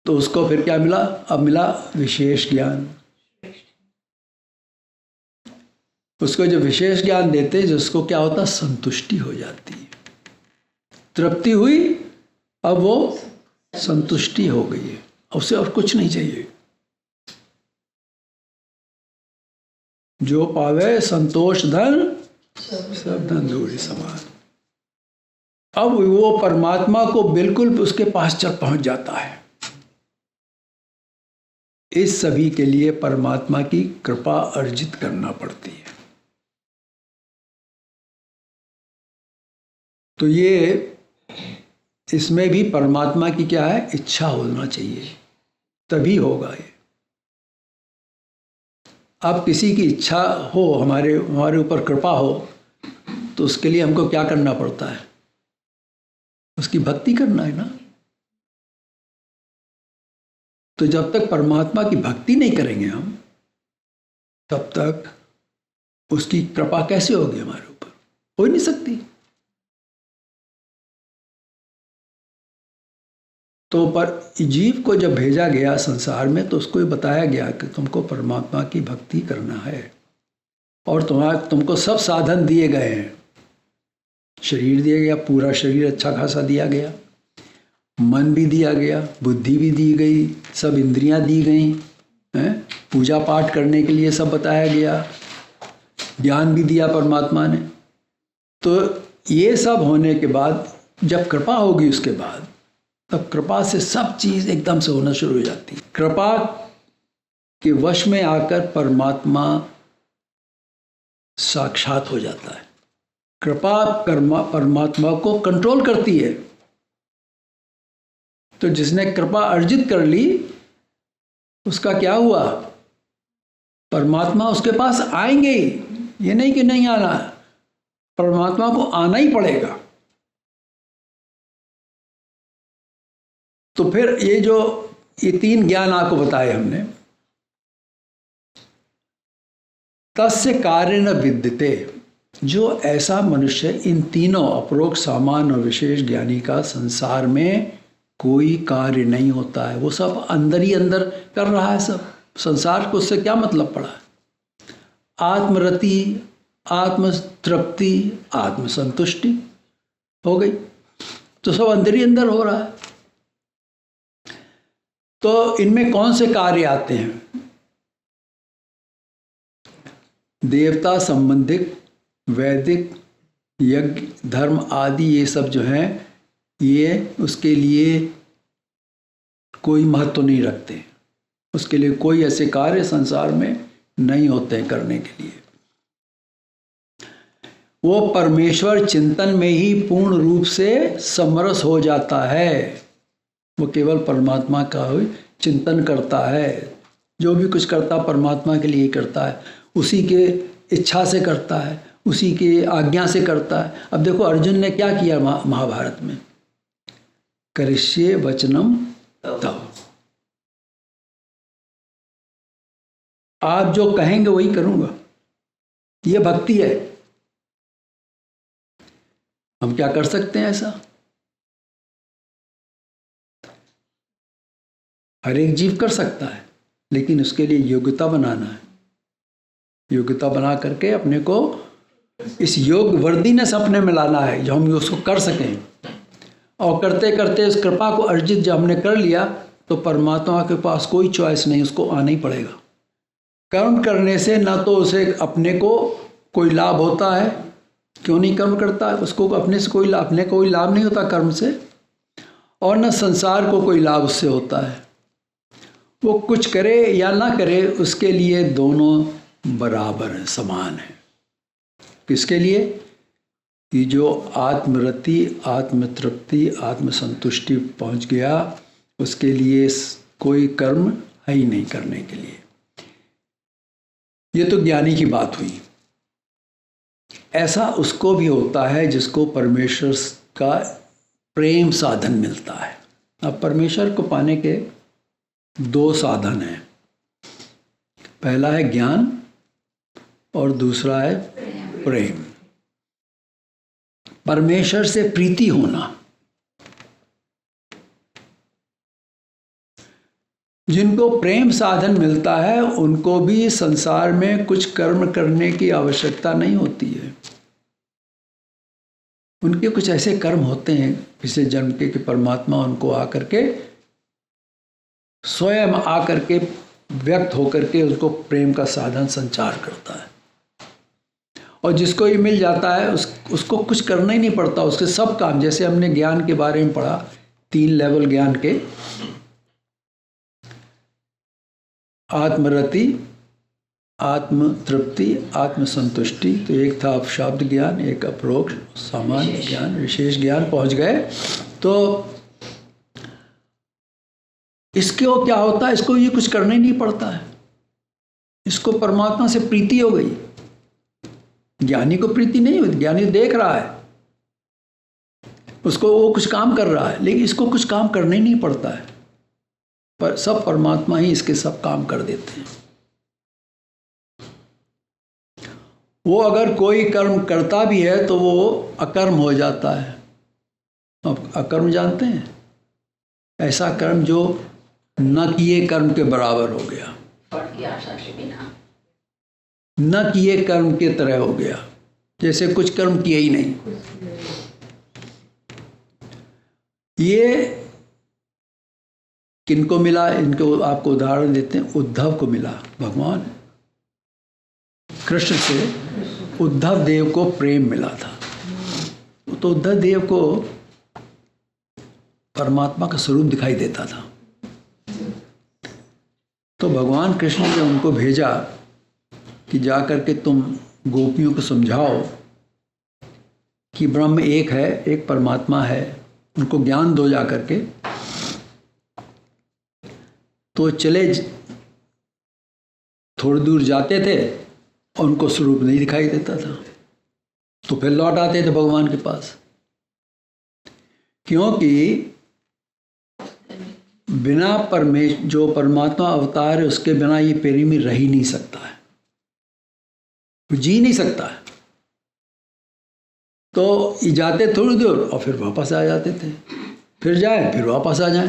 तो उसको फिर क्या मिला? अब मिला विशेष ज्ञान। उसको जो विशेष ज्ञान देते हैं, जिसको क्या होता, संतुष्टि हो जाती है, तृप्ति हुई, अब वो संतुष्टि हो गई है, उससे और कुछ नहीं चाहिए। जो पावे संतोष धन, सब धन धूलि समान। अब वो परमात्मा को बिल्कुल उसके पास पहुंच जाता है। इस सभी के लिए परमात्मा की कृपा अर्जित करना पड़ती है। तो ये इसमें भी परमात्मा की क्या है, इच्छा होना चाहिए, तभी होगा ये। अब किसी की इच्छा हो, हमारे ऊपर कृपा हो, तो उसके लिए हमको क्या करना पड़ता है, उसकी भक्ति करना है ना। तो जब तक परमात्मा की भक्ति नहीं करेंगे हम, तब तक उसकी कृपा कैसे होगी हमारे ऊपर, हो ही नहीं सकती। तो पर जीव को जब भेजा गया संसार में, तो उसको बताया गया कि तुमको परमात्मा की भक्ति करना है, और तुमको सब साधन दिए गए हैं। शरीर दिया गया, पूरा शरीर अच्छा खासा दिया गया, मन भी दिया गया, बुद्धि भी दी गई, सब इंद्रियां दी गई हैं, पूजा पाठ करने के लिए सब बताया गया, ज्ञान भी दिया परमात्मा ने। तो ये सब होने के बाद जब कृपा होगी उसके बाद, तब कृपा से सब चीज़ एकदम से होना शुरू हो जाती है। कृपा के वश में आकर परमात्मा साक्षात हो जाता है। कृपा परमात्मा को कंट्रोल करती है। तो जिसने कृपा अर्जित कर ली, उसका क्या हुआ, परमात्मा उसके पास आएंगे ही, ये नहीं कि नहीं आना, परमात्मा को आना ही पड़ेगा। तो फिर ये तीन ज्ञान आपको बताए हमने। तस्य कार्य न विद्यते, जो ऐसा मनुष्य इन तीनों अपरोक्ष, सामान्य और विशेष ज्ञानी का संसार में कोई कार्य नहीं होता है, वो सब अंदर ही अंदर कर रहा है सब। संसार को उससे क्या मतलब पड़ा है, आत्मरति, आत्मतृप्ति, आत्मसंतुष्टि हो गई, तो सब अंदर ही अंदर हो रहा है। तो इनमें कौन से कार्य आते हैं, देवता संबंधित वैदिक यज्ञ धर्म आदि, ये सब जो हैं, ये उसके लिए कोई महत्व नहीं रखते, उसके लिए कोई ऐसे कार्य संसार में नहीं होते हैं करने के लिए। वो परमेश्वर चिंतन में ही पूर्ण रूप से समरस हो जाता है। वो केवल परमात्मा का ही चिंतन करता है, जो भी कुछ करता परमात्मा के लिए करता है, उसी के इच्छा से करता है, उसी के आज्ञा से करता है। अब देखो अर्जुन ने क्या किया महाभारत में, करिष्ये वचनम तव, आप जो कहेंगे वही करूंगा, ये भक्ति है। हम क्या कर सकते हैं ऐसा, हर एक जीव कर सकता है, लेकिन उसके लिए योग्यता बनाना है। योग्यता बना करके अपने को इस योग वर्दीनेस अपने में लाना है, जो हम उसको कर सकें। और करते करते इस कृपा को अर्जित जब हमने कर लिया, तो परमात्मा के पास कोई चॉइस नहीं, उसको आना ही पड़ेगा। कर्म करने से ना तो उसे अपने को कोई लाभ होता है, क्यों नहीं कर्म करता है, उसको अपने से कोई लाभ, अपने कोई लाभ नहीं होता कर्म से, और न संसार को कोई लाभ उससे होता है। वो कुछ करे या ना करे, उसके लिए दोनों बराबर हैं, समान हैं। किसके लिए, कि जो आत्मरति, आत्मतृप्ति, आत्मसंतुष्टि पहुंच गया, उसके लिए कोई कर्म है ही नहीं करने के लिए। ये तो ज्ञानी की बात हुई। ऐसा उसको भी होता है जिसको परमेश्वर का प्रेम साधन मिलता है। अब परमेश्वर को पाने के दो साधन हैं, पहला है ज्ञान और दूसरा है प्रेम। परमेश्वर से प्रीति होना, जिनको प्रेम साधन मिलता है उनको भी संसार में कुछ कर्म करने की आवश्यकता नहीं होती है। उनके कुछ ऐसे कर्म होते हैं पिछले जन्म के, कि परमात्मा उनको आकर के स्वयं आकर के व्यक्त होकर के उनको प्रेम का साधन संचार करता है। और जिसको ये मिल जाता है उसको कुछ करना ही नहीं पड़ता, उसके सब काम, जैसे हमने ज्ञान के बारे में पढ़ा 3 लेवल ज्ञान के, आत्मरति, आत्म तृप्ति, आत्म संतुष्टि। तो एक था अपशाब्द ज्ञान, एक अपरोक्ष सामान्य ज्ञान, विशेष ज्ञान पहुंच गए। तो इसको क्या होता है, इसको ये कुछ करना ही नहीं पड़ता है, इसको परमात्मा से प्रीति हो गई। ज्ञानी को प्रीति नहीं होती, ज्ञानी देख रहा है उसको, वो कुछ काम कर रहा है, लेकिन इसको कुछ काम करना ही नहीं पड़ता है, पर सब परमात्मा ही इसके सब काम कर देते हैं। वो अगर कोई कर्म करता भी है तो वो अकर्म हो जाता है। अब अकर्म जानते हैं, ऐसा कर्म जो न किए कर्म के बराबर हो गया, फल की आशा के बिना, न किए कर्म के तरह हो गया, जैसे कुछ कर्म किए ही नहीं। ये किनको मिला, इनको आपको उदाहरण देते हैं। उद्धव को मिला, भगवान कृष्ण से उद्धव देव को प्रेम मिला था। तो उद्धव देव को परमात्मा का स्वरूप दिखाई देता था। तो भगवान कृष्ण ने उनको भेजा कि जा करके तुम गोपियों को समझाओ कि ब्रह्म एक है, एक परमात्मा है, उनको ज्ञान दो जा करके। तो चले, थोड़ी दूर जाते थे और उनको स्वरूप नहीं दिखाई देता था, तो फिर लौट आते थे भगवान के पास, क्योंकि बिना जो परमात्मा अवतार है उसके बिना ये प्रेमी रह ही नहीं सकता है, जी नहीं सकता है। तो ये जाते थोड़ी दूर और फिर वापस आ जाते थे, फिर जाए फिर वापस आ जाए।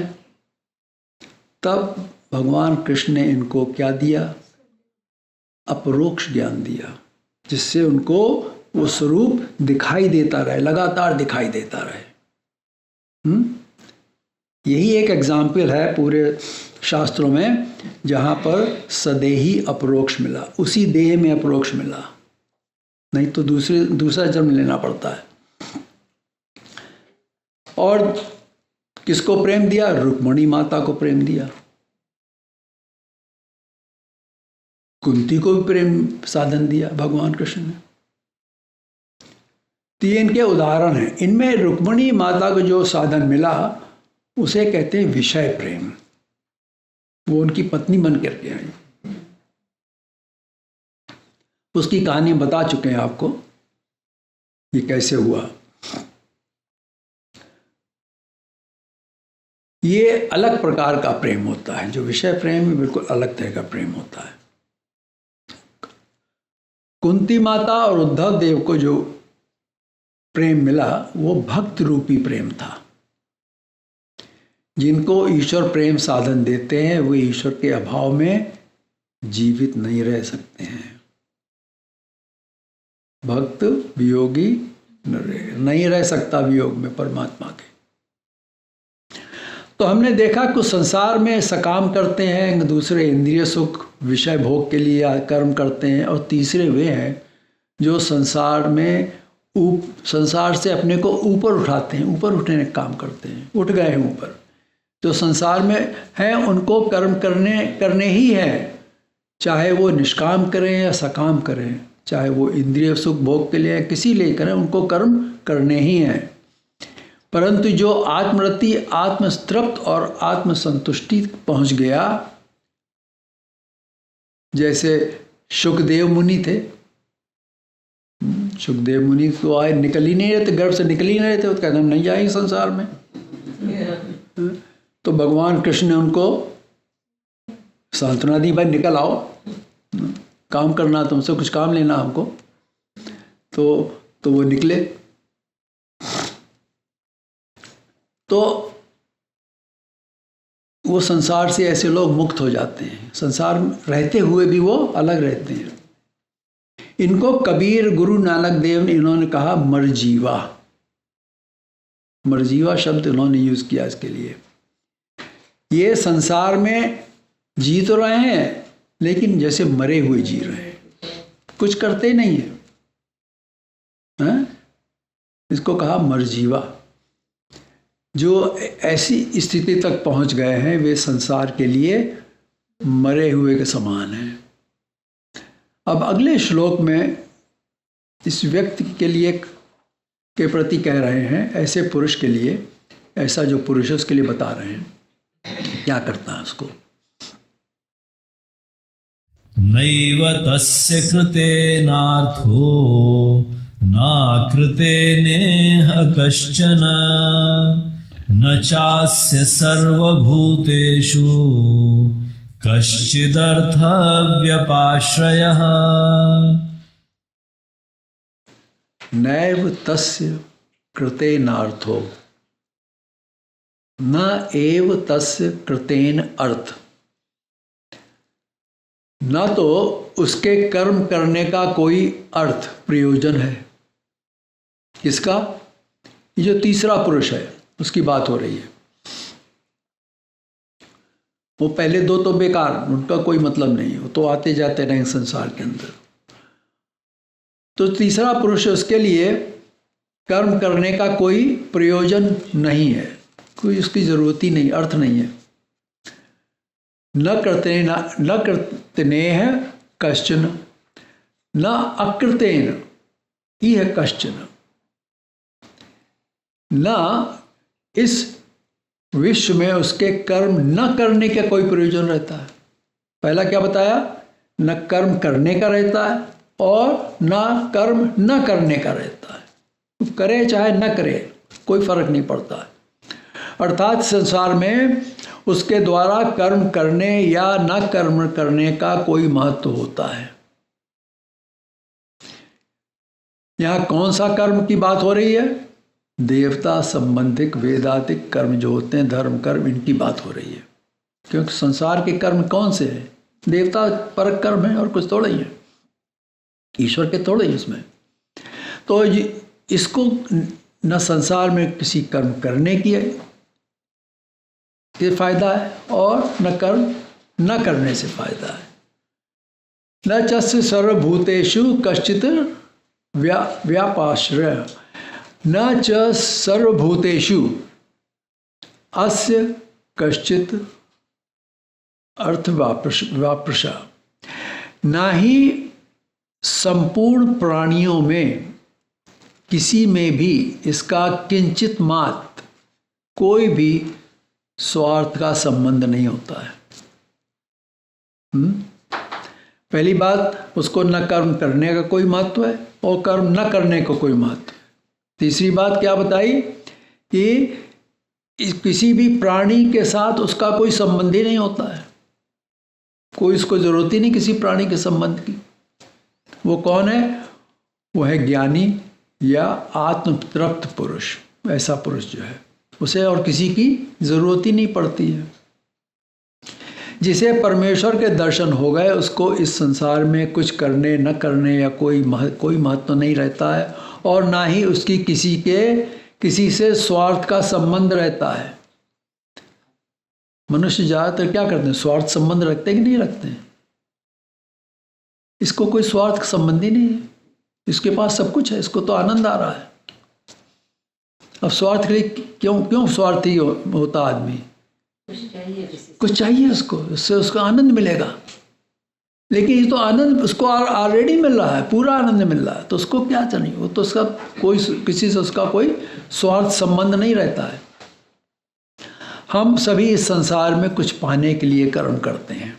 तब भगवान कृष्ण ने इनको क्या दिया, अपरोक्ष ज्ञान दिया, जिससे उनको वो स्वरूप दिखाई देता रहे, लगातार दिखाई देता रहे। यही एक एग्जाम्पल है पूरे शास्त्रों में, जहाँ पर सदेही अपरोक्ष मिला, उसी देह में अपरोक्ष मिला, नहीं तो दूसरा जन्म लेना पड़ता है। और किसको प्रेम दिया, रुक्मिणी माता को प्रेम दिया, कुंती को भी प्रेम साधन दिया भगवान कृष्ण ने। तीन के उदाहरण हैं। इनमें रुक्मिणी माता को जो साधन मिला उसे कहते हैं विषय प्रेम, वो उनकी पत्नी बन करके आई। उसकी कहानी बता चुके हैं आपको, ये कैसे हुआ। ये अलग प्रकार का प्रेम होता है, जो विषय प्रेम में बिल्कुल अलग तरह का प्रेम होता है। कुंती माता और उद्धव देव को जो प्रेम मिला वो भक्त रूपी प्रेम था। जिनको ईश्वर प्रेम साधन देते हैं वे ईश्वर के अभाव में जीवित नहीं रह सकते हैं। भक्त वियोगी नहीं रह सकता वियोग में परमात्मा के। तो हमने देखा कुछ संसार में सकाम करते हैं, दूसरे इंद्रिय सुख विषय भोग के लिए कर्म करते हैं, और तीसरे वे हैं जो संसार से अपने को ऊपर उठाते हैं, ऊपर उठने का काम करते हैं, उठ गए हैं ऊपर। जो संसार में हैं उनको कर्म करने ही है, चाहे वो निष्काम करें या सकाम करें, चाहे वो इंद्रिय सुख भोग के लिए किसी लिए करें, उनको कर्म करने ही हैं। परंतु जो आत्मरति, आत्मतृप्त और आत्मसंतुष्टि पहुंच गया, जैसे सुखदेव मुनि थे। सुखदेव मुनि तो आए, निकल ही नहीं रहे थे, गर्भ से निकल ही नहीं रहे थे, तो कहते हम नहीं जाएंगे संसार में। तो भगवान कृष्ण ने उनको सांत्वना दी, भाई निकल आओ, काम करना, तुमसे कुछ काम लेना हमको। तो वो निकले। तो वो संसार से ऐसे लोग मुक्त हो जाते हैं, संसार में रहते हुए भी वो अलग रहते हैं। इनको कबीर, गुरु नानक देव ने इन्होंने कहा मरजीवा। मरजीवा शब्द इन्होंने यूज किया इसके लिए। ये संसार में जी तो रहे हैं लेकिन जैसे मरे हुए जी रहे हैं, कुछ करते ही नहीं है। हैं? इसको कहा मरजीवा। जो ऐसी स्थिति तक पहुंच गए हैं वे संसार के लिए मरे हुए के समान हैं। अब अगले श्लोक में इस व्यक्ति के लिए के प्रति कह रहे हैं, ऐसे पुरुष के लिए, ऐसा जो पुरुष है उसके लिए बता रहे हैं क्या करता है उसको। नैव तस्य कृतेनार्थो न कृतेनेह कश्चन न चास्य सर्वभूतेषु कश्चिदर्थ व्यपाश्रयः। नैव तस्य कृतेनार्थो न एव तस्य कृतेन अर्थ। न तो उसके कर्म करने का कोई अर्थ प्रयोजन है। किसका? ये जो तीसरा पुरुष है उसकी बात हो रही है। वो पहले दो तो बेकार, उनका कोई मतलब नहीं है, वो तो आते जाते रहेंगे संसार के अंदर। तो तीसरा पुरुष, उसके लिए कर्म करने का कोई प्रयोजन नहीं है, कोई उसकी जरूरत ही नहीं, अर्थ नहीं है। न कृतनेह कश्चन न अकृतेन इह कश्चन। न इस विश्व में उसके कर्म न करने का कोई प्रयोजन रहता है। पहला क्या बताया? न कर्म करने का रहता है और न कर्म न करने का रहता है। करे चाहे न करे कोई फर्क नहीं पड़ता है। अर्थात संसार में उसके द्वारा कर्म करने या न कर्म करने का कोई महत्व होता है। यहां कौन सा कर्म की बात हो रही है? देवता संबंधिक वेदातिक कर्म जो होते हैं, धर्म कर्म, इनकी बात हो रही है। क्योंकि संसार के कर्म कौन से हैं? देवता परक कर्म है और कुछ थोड़ा ही है, ईश्वर के थोड़े ही इसमें। तो इसको न संसार में किसी कर्म करने की ये फायदा है और न कर्म न करने से फायदा है। न चस्य सर्वभूतेषु कश्चित व्यापाश्रय न च सर्वभूतेषु अस्य कश्चित अर्थ वापृषा। न ही संपूर्ण प्राणियों में किसी में भी इसका किंचित मात्र कोई भी स्वार्थ का संबंध नहीं होता है। पहली बात, उसको न कर्म करने का कोई महत्व है और कर्म न करने का कोई महत्व। तीसरी बात क्या बताई कि किसी भी प्राणी के साथ उसका कोई संबंध ही नहीं होता है, कोई उसको जरूरत ही नहीं किसी प्राणी के संबंध की। वो कौन है? वो है ज्ञानी या आत्मतृप्त पुरुष। ऐसा पुरुष जो है उसे और किसी की जरूरत ही नहीं पड़ती है। जिसे परमेश्वर के दर्शन हो गए उसको इस संसार में कुछ करने न करने या कोई महत्व नहीं रहता है और ना ही उसकी किसी से स्वार्थ का संबंध रहता है। मनुष्य ज़्यादातर क्या करते हैं? स्वार्थ संबंध रखते हैं कि नहीं रखते हैं? इसको कोई स्वार्थ संबंध ही नहीं है, इसके पास सब कुछ है, इसको तो आनंद आ रहा है। अब स्वार्थ के लिए क्यों स्वार्थी होता आदमी? कुछ चाहिए उसको, उससे उसको आनंद मिलेगा। लेकिन ये तो आनंद उसको ऑलरेडी मिल रहा है, पूरा आनंद मिल रहा है, तो उसको क्या चाहिए? वो तो उसका कोई किसी से उसका कोई स्वार्थ संबंध नहीं रहता है। हम सभी इस संसार में कुछ पाने के लिए कर्म करते हैं।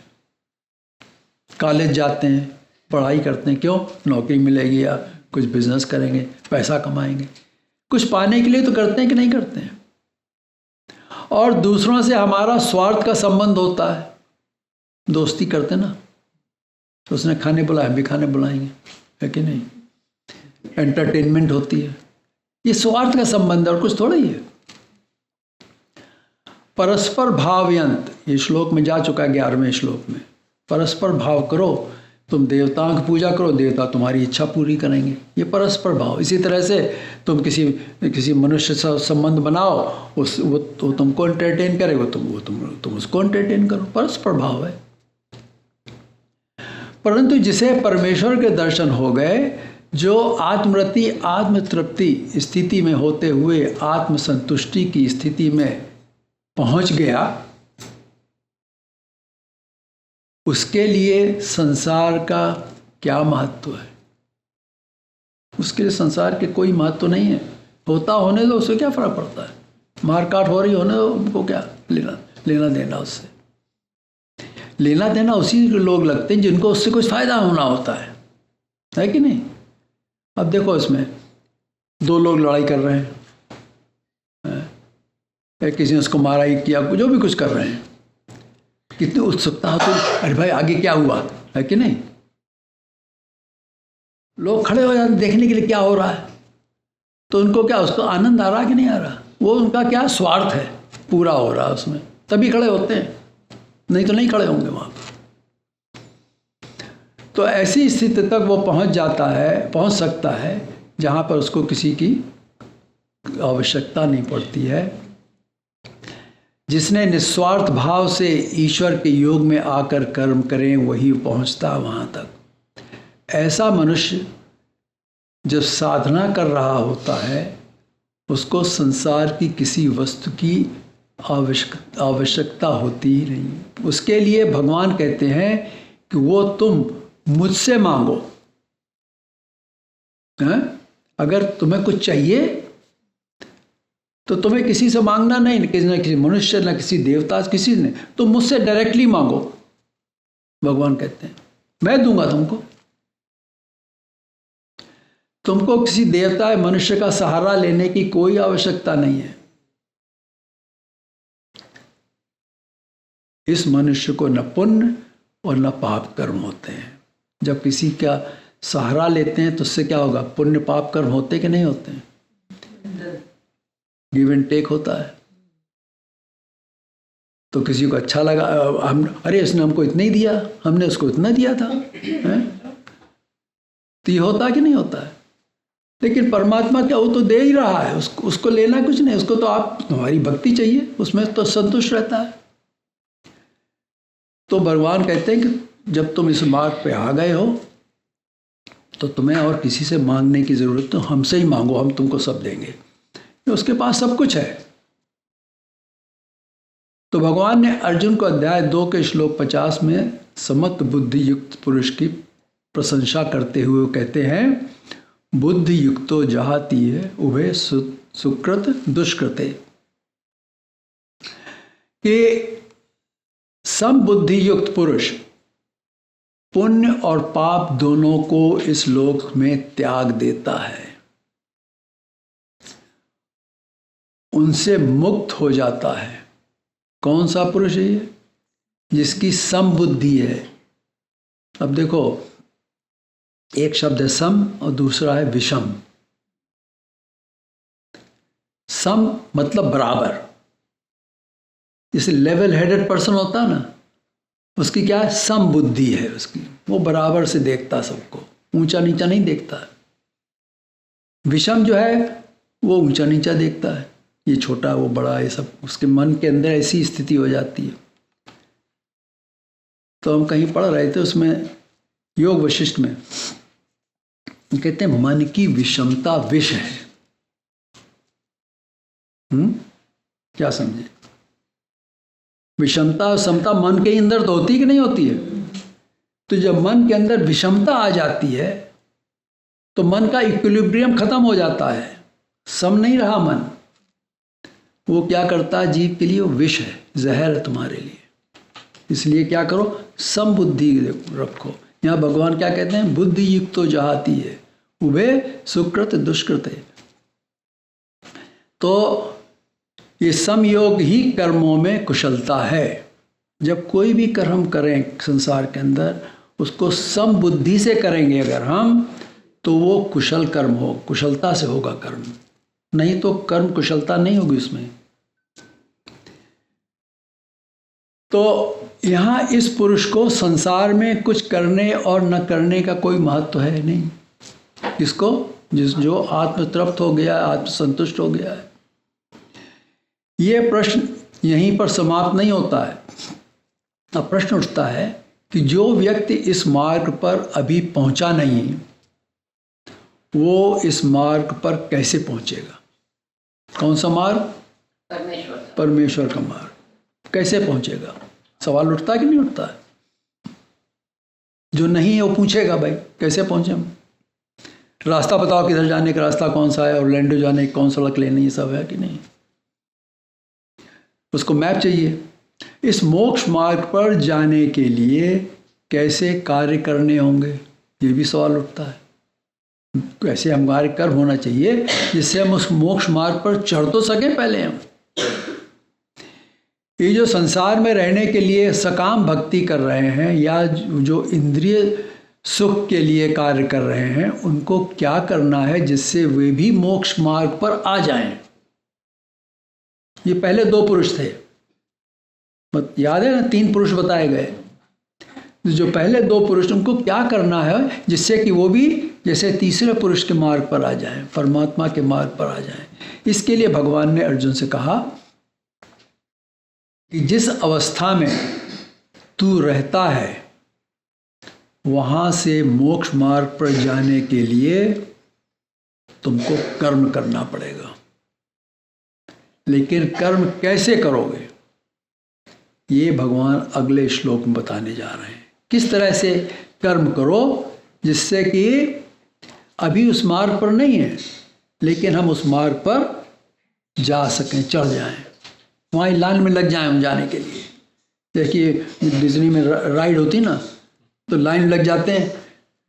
कॉलेज जाते हैं, पढ़ाई करते हैं, क्यों? नौकरी मिलेगी या कुछ बिजनेस करेंगे, पैसा कमाएंगे। कुछ पाने के लिए तो करते हैं कि नहीं करते हैं? और दूसरों से हमारा स्वार्थ का संबंध होता है। दोस्ती करते ना, तो उसने खाने बुलाया, हम भी खाने बुलाएंगे, है कि नहीं? एंटरटेनमेंट होती है, ये स्वार्थ का संबंध है और कुछ थोड़ा ही है। परस्पर भावयंत, ये श्लोक में जा चुका है 11वें श्लोक में। परस्पर भाव करो, तुम देवताओं की पूजा करो, देवता तुम्हारी इच्छा पूरी करेंगे, ये परस्पर भाव। इसी तरह से तुम किसी मनुष्य से संबंध बनाओ, वो तुमको एंटरटेन करेगा, तुम उसको एंटरटेन करो, परस्पर भाव है। परंतु जिसे परमेश्वर के दर्शन हो गए, जो आत्मरति आत्मतृप्ति स्थिति में होते हुए आत्मसंतुष्टि की स्थिति में पहुंच गया, उसके लिए संसार का क्या महत्व है? उसके लिए संसार के कोई महत्व नहीं है। होता होने दो, उससे क्या फर्क पड़ता है? मारकाट हो रही होने दो, उनको क्या लेना देना उससे। लेना देना उसी लोग लगते हैं जिनको उससे कुछ फायदा होना होता है कि नहीं? अब देखो, इसमें दो लोग लड़ाई कर रहे हैं, या किसी ने उसको मारा ही किया, जो भी कुछ कर रहे हैं, कितनी उत्सुकता होती है, अरे भाई आगे क्या हुआ, है कि नहीं? लोग खड़े हो जाते देखने के लिए क्या हो रहा है। तो उनको क्या, उसको आनंद आ रहा कि नहीं आ रहा? वो उनका क्या स्वार्थ है पूरा हो रहा है उसमें, तभी खड़े होते हैं, नहीं तो नहीं खड़े होंगे वहाँ पर। तो ऐसी स्थिति तक वो पहुँच सकता है जहाँ पर उसको किसी की आवश्यकता नहीं पड़ती है। जिसने निस्वार्थ भाव से ईश्वर के योग में आकर कर्म करें, वही पहुँचता वहाँ तक। ऐसा मनुष्य जब साधना कर रहा होता है, उसको संसार की किसी वस्तु की आवश्यकता होती ही नहीं। उसके लिए भगवान कहते हैं कि वो तुम मुझसे मांगो। हैं? अगर तुम्हें कुछ चाहिए तो तुम्हें किसी से मांगना नहीं, न किसी मनुष्य, न किसी देवता, किसी ने, तुम मुझसे डायरेक्टली मांगो। भगवान कहते हैं मैं दूंगा तुमको। तुमको किसी देवता या मनुष्य का सहारा लेने की कोई आवश्यकता नहीं है। इस मनुष्य को न पुण्य और न पाप कर्म होते हैं। जब किसी का सहारा लेते हैं तो उससे क्या होगा? पुण्य पाप कर्म होते कि नहीं होते हैं? गिव एंड टेक होता है। तो किसी को अच्छा लगा, अरे इसने हमको इतना ही दिया, हमने उसको इतना दिया था, हैं? तो ये होता कि नहीं होता है? लेकिन परमात्मा क्या, वो तो दे ही रहा है, उसको लेना कुछ नहीं। उसको तो हमारी भक्ति चाहिए, उसमें तो संतुष्ट रहता है। तो भगवान कहते हैं कि जब तुम इस मार्ग पे आ गए हो तो तुम्हें और किसी से मांगने की जरूरत, तो हमसे ही मांगो, हम तुमको सब देंगे। उसके पास सब कुछ है। तो भगवान ने अर्जुन को अध्याय 2 के श्लोक 50 में समत्व बुद्धि युक्त पुरुष की प्रशंसा करते हुए कहते हैं, बुद्धि युक्तो जहाती है उभय सुकृत दुष्कृते। कि समबुद्धि युक्त पुरुष पुण्य और पाप दोनों को इस लोक में त्याग देता है, उनसे मुक्त हो जाता है। कौन सा पुरुष है ये? जिसकी समबुद्धि है। अब देखो, एक शब्द है सम और दूसरा है विषम। सम मतलब बराबर, जैसे लेवल हेडेड पर्सन होता है ना, उसकी क्या है? सम बुद्धि है उसकी, वो बराबर से देखता सबको, ऊंचा नीचा नहीं देखता है। विषम जो है वो ऊंचा नीचा देखता है, ये छोटा वो बड़ा, ये सब उसके मन के अंदर ऐसी स्थिति हो जाती है। तो हम कहीं पढ़ रहे थे, उसमें योग वशिष्ठ में कहते हैं मन की विषमता विष है। क्या समझे? विषमता और समता मन के अंदर तो होती है कि नहीं होती है? तो जब मन के अंदर विषमता आ जाती है तो मन का इक्विलिब्रियम खत्म हो जाता है, सम नहीं रहा मन। वो क्या करता है? जीव के लिए वो विष है, जहर है तुम्हारे लिए। इसलिए क्या करो? सम बुद्धि रखो। यहाँ भगवान क्या कहते हैं? बुद्धि युक्त तो जहाती है उभय सुकृत दुष्कृत है। तो ये समयोग ही कर्मों में कुशलता है। जब कोई भी कर्म करें संसार के अंदर, उसको सम बुद्धि से करेंगे अगर हम, तो वो कुशल कर्म हो, कुशलता से होगा कर्म। नहीं तो कर्म कुशलता नहीं होगी उसमें। तो यहाँ इस पुरुष को संसार में कुछ करने और न करने का कोई महत्व है नहीं। इसको जो आत्मतृप्त हो गया, आत्मसंतुष्ट हो गया है। ये प्रश्न यहीं पर समाप्त नहीं होता है। अब प्रश्न उठता है कि जो व्यक्ति इस मार्ग पर अभी पहुंचा नहीं, वो इस मार्ग पर कैसे पहुंचेगा। कौन सा मार्ग? परमेश्वर का। परमेश्वर का मार्ग कैसे पहुंचेगा। सवाल उठता है कि नहीं उठता है? जो नहीं है वो पूछेगा भाई कैसे पहुंचे हम। रास्ता बताओ किधर जाने का, रास्ता कौन सा है, ऑरलैंडो जाने की कौन सा सड़क लेनी, ये सब है कि नहीं। उसको मैप चाहिए। इस मोक्ष मार्ग पर जाने के लिए कैसे कार्य करने होंगे, ये भी सवाल उठता है। कैसे हम कार्य कर्म होना चाहिए जिससे हम उस मोक्ष मार्ग पर चढ़ तो सकें पहले हम। ये जो संसार में रहने के लिए सकाम भक्ति कर रहे हैं या जो इंद्रिय सुख के लिए कार्य कर रहे हैं, उनको क्या करना है जिससे वे भी मोक्ष मार्ग पर आ जाएं। ये पहले दो पुरुष थे, याद है ना, 3 पुरुष बताए गए। जो पहले 2 पुरुष, उनको क्या करना है जिससे कि वो भी जैसे तीसरे पुरुष के मार्ग पर आ जाएं, परमात्मा के मार्ग पर आ जाएं। इसके लिए भगवान ने अर्जुन से कहा कि जिस अवस्था में तू रहता है वहां से मोक्ष मार्ग पर जाने के लिए तुमको कर्म करना पड़ेगा। लेकिन कर्म कैसे करोगे ये भगवान अगले श्लोक में बताने जा रहे हैं। किस तरह से कर्म करो जिससे कि अभी उस मार्ग पर नहीं है लेकिन हम उस मार्ग पर जा सकें, चढ़ जाएं, वहाँ लाइन में लग जाएं हम जाने के लिए। देखिए डिज्नी में राइड होती ना, तो लाइन लग जाते हैं।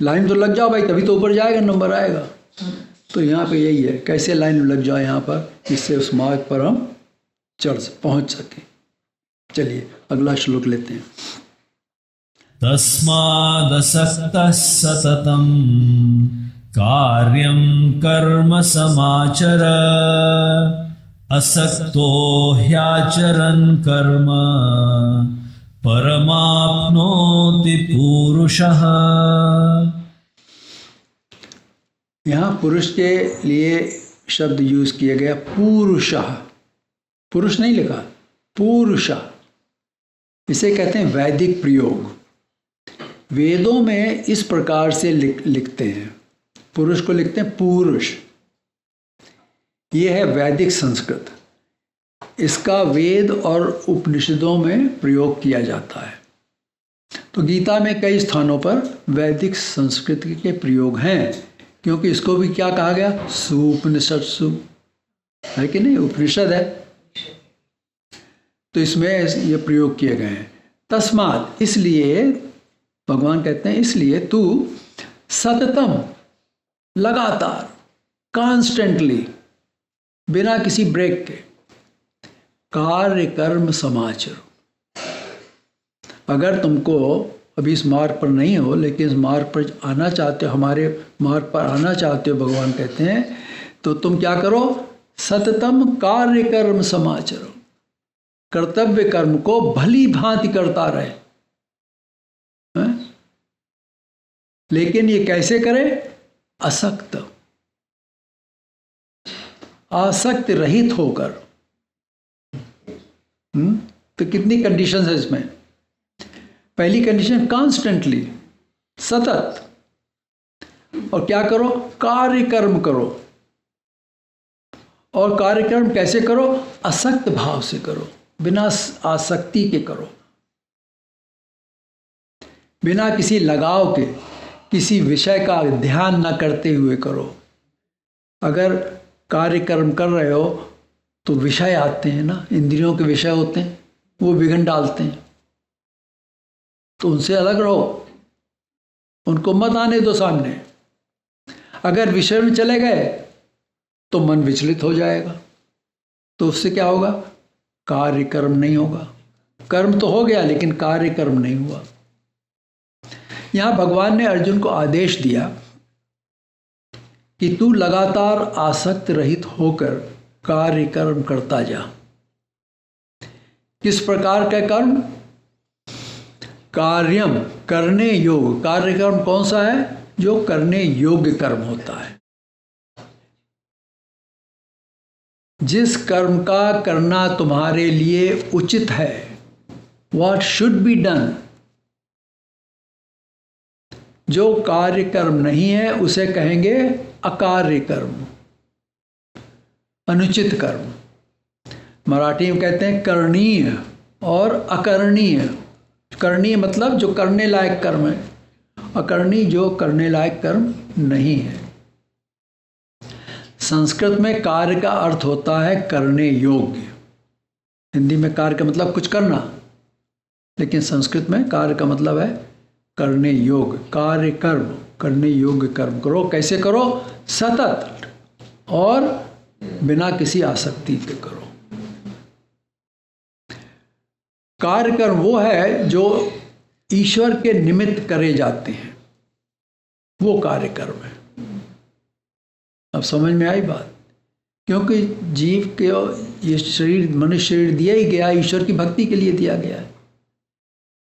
लाइन तो लग जाओ भाई, तभी तो ऊपर जाएगा, नंबर आएगा। तो यहाँ पे यही है, कैसे लाइन में लग जाओ यहाँ पर जिससे उस मार्ग पर हम पहुँच सकें। चलिए अगला श्लोक लेते हैं। तस्मादसक्तः सततं कार्यं कर्म समाचर असक्तो ह्याचरन् कर्म परमाप्नोति पुरुषः। यहाँ पुरुष के लिए शब्द यूज किया गया पुरुषः। पुरुष नहीं लिखा, पुरुषः। इसे कहते हैं वैदिक प्रयोग। वेदों में इस प्रकार से लिखते हैं, पुरुष को लिखते हैं पुरुष। ये है वैदिक संस्कृत। इसका वेद और उपनिषदों में प्रयोग किया जाता है। तो गीता में कई स्थानों पर वैदिक संस्कृत के प्रयोग हैं, क्योंकि इसको भी क्या कहा गया, सुपनिषत्सु है कि नहीं, उपनिषद है। तो इसमें ये प्रयोग किए गए हैं। तस्मात्, इसलिए भगवान कहते हैं, इसलिए तू सततम, लगातार, कॉन्स्टेंटली, बिना किसी ब्रेक के कार्य कर्म समाचर। अगर तुमको अभी इस मार्ग पर नहीं हो लेकिन इस मार्ग पर आना चाहते हो, हमारे मार्ग पर आना चाहते हो, भगवान कहते हैं, तो तुम क्या करो, सततम कार्य कर्म समाचर। कर्तव्य कर्म को भली भांति करता रहे। है? लेकिन ये कैसे करे, असक्त, आसक्त रहित होकर। तो कितनी कंडीशंस है इसमें। पहली कंडीशन कॉन्स्टेंटली, सतत। और क्या करो, कार्य कर्म करो। और कार्यक्रम कैसे करो, असक्त भाव से करो, बिना आसक्ति के करो, बिना किसी लगाव के, किसी विषय का ध्यान न करते हुए करो। अगर कार्यक्रम कर रहे हो तो विषय आते हैं ना, इंद्रियों के विषय होते हैं, वो विघ्न डालते हैं। तो उनसे अलग रहो, उनको मत आने दो सामने। अगर विषय में चले गए तो मन विचलित हो जाएगा, तो उससे क्या होगा, कार्य कर्म नहीं होगा। कर्म तो हो गया लेकिन कार्य कर्म नहीं हुआ। यहां भगवान ने अर्जुन को आदेश दिया कि तू लगातार आसक्त रहित होकर कार्य कर्म करता जा। किस प्रकार का कर्म, कार्यम, करने योग। कार्य कर्म कौन सा है, जो करने योग्य कर्म होता है। जिस कर्म का करना तुम्हारे लिए उचित है, what should be done, जो कार्य कर्म नहीं है उसे कहेंगे अकार्य कर्म, अनुचित कर्म। मराठी में कहते हैं करणीय और अकरणीय। करणीय मतलब जो करने लायक कर्म है, अकरणीय जो करने लायक कर्म नहीं है। संस्कृत में कार्य का अर्थ होता है करने योग्य। हिंदी में कार्य का मतलब कुछ करना, लेकिन संस्कृत में कार्य का मतलब है करने योग्य। कार्य कर्म, करने योग्य कर्म करो। कैसे करो? सतत और बिना किसी आसक्ति के करो। कार्य कर्म वो है जो ईश्वर के निमित्त करे जाते हैं, वो कार्य कर्म है। अब समझ में आई बात? क्योंकि जीव के ये शरीर, मनुष्य शरीर दिया ही गया, ईश्वर की भक्ति के लिए दिया गया है।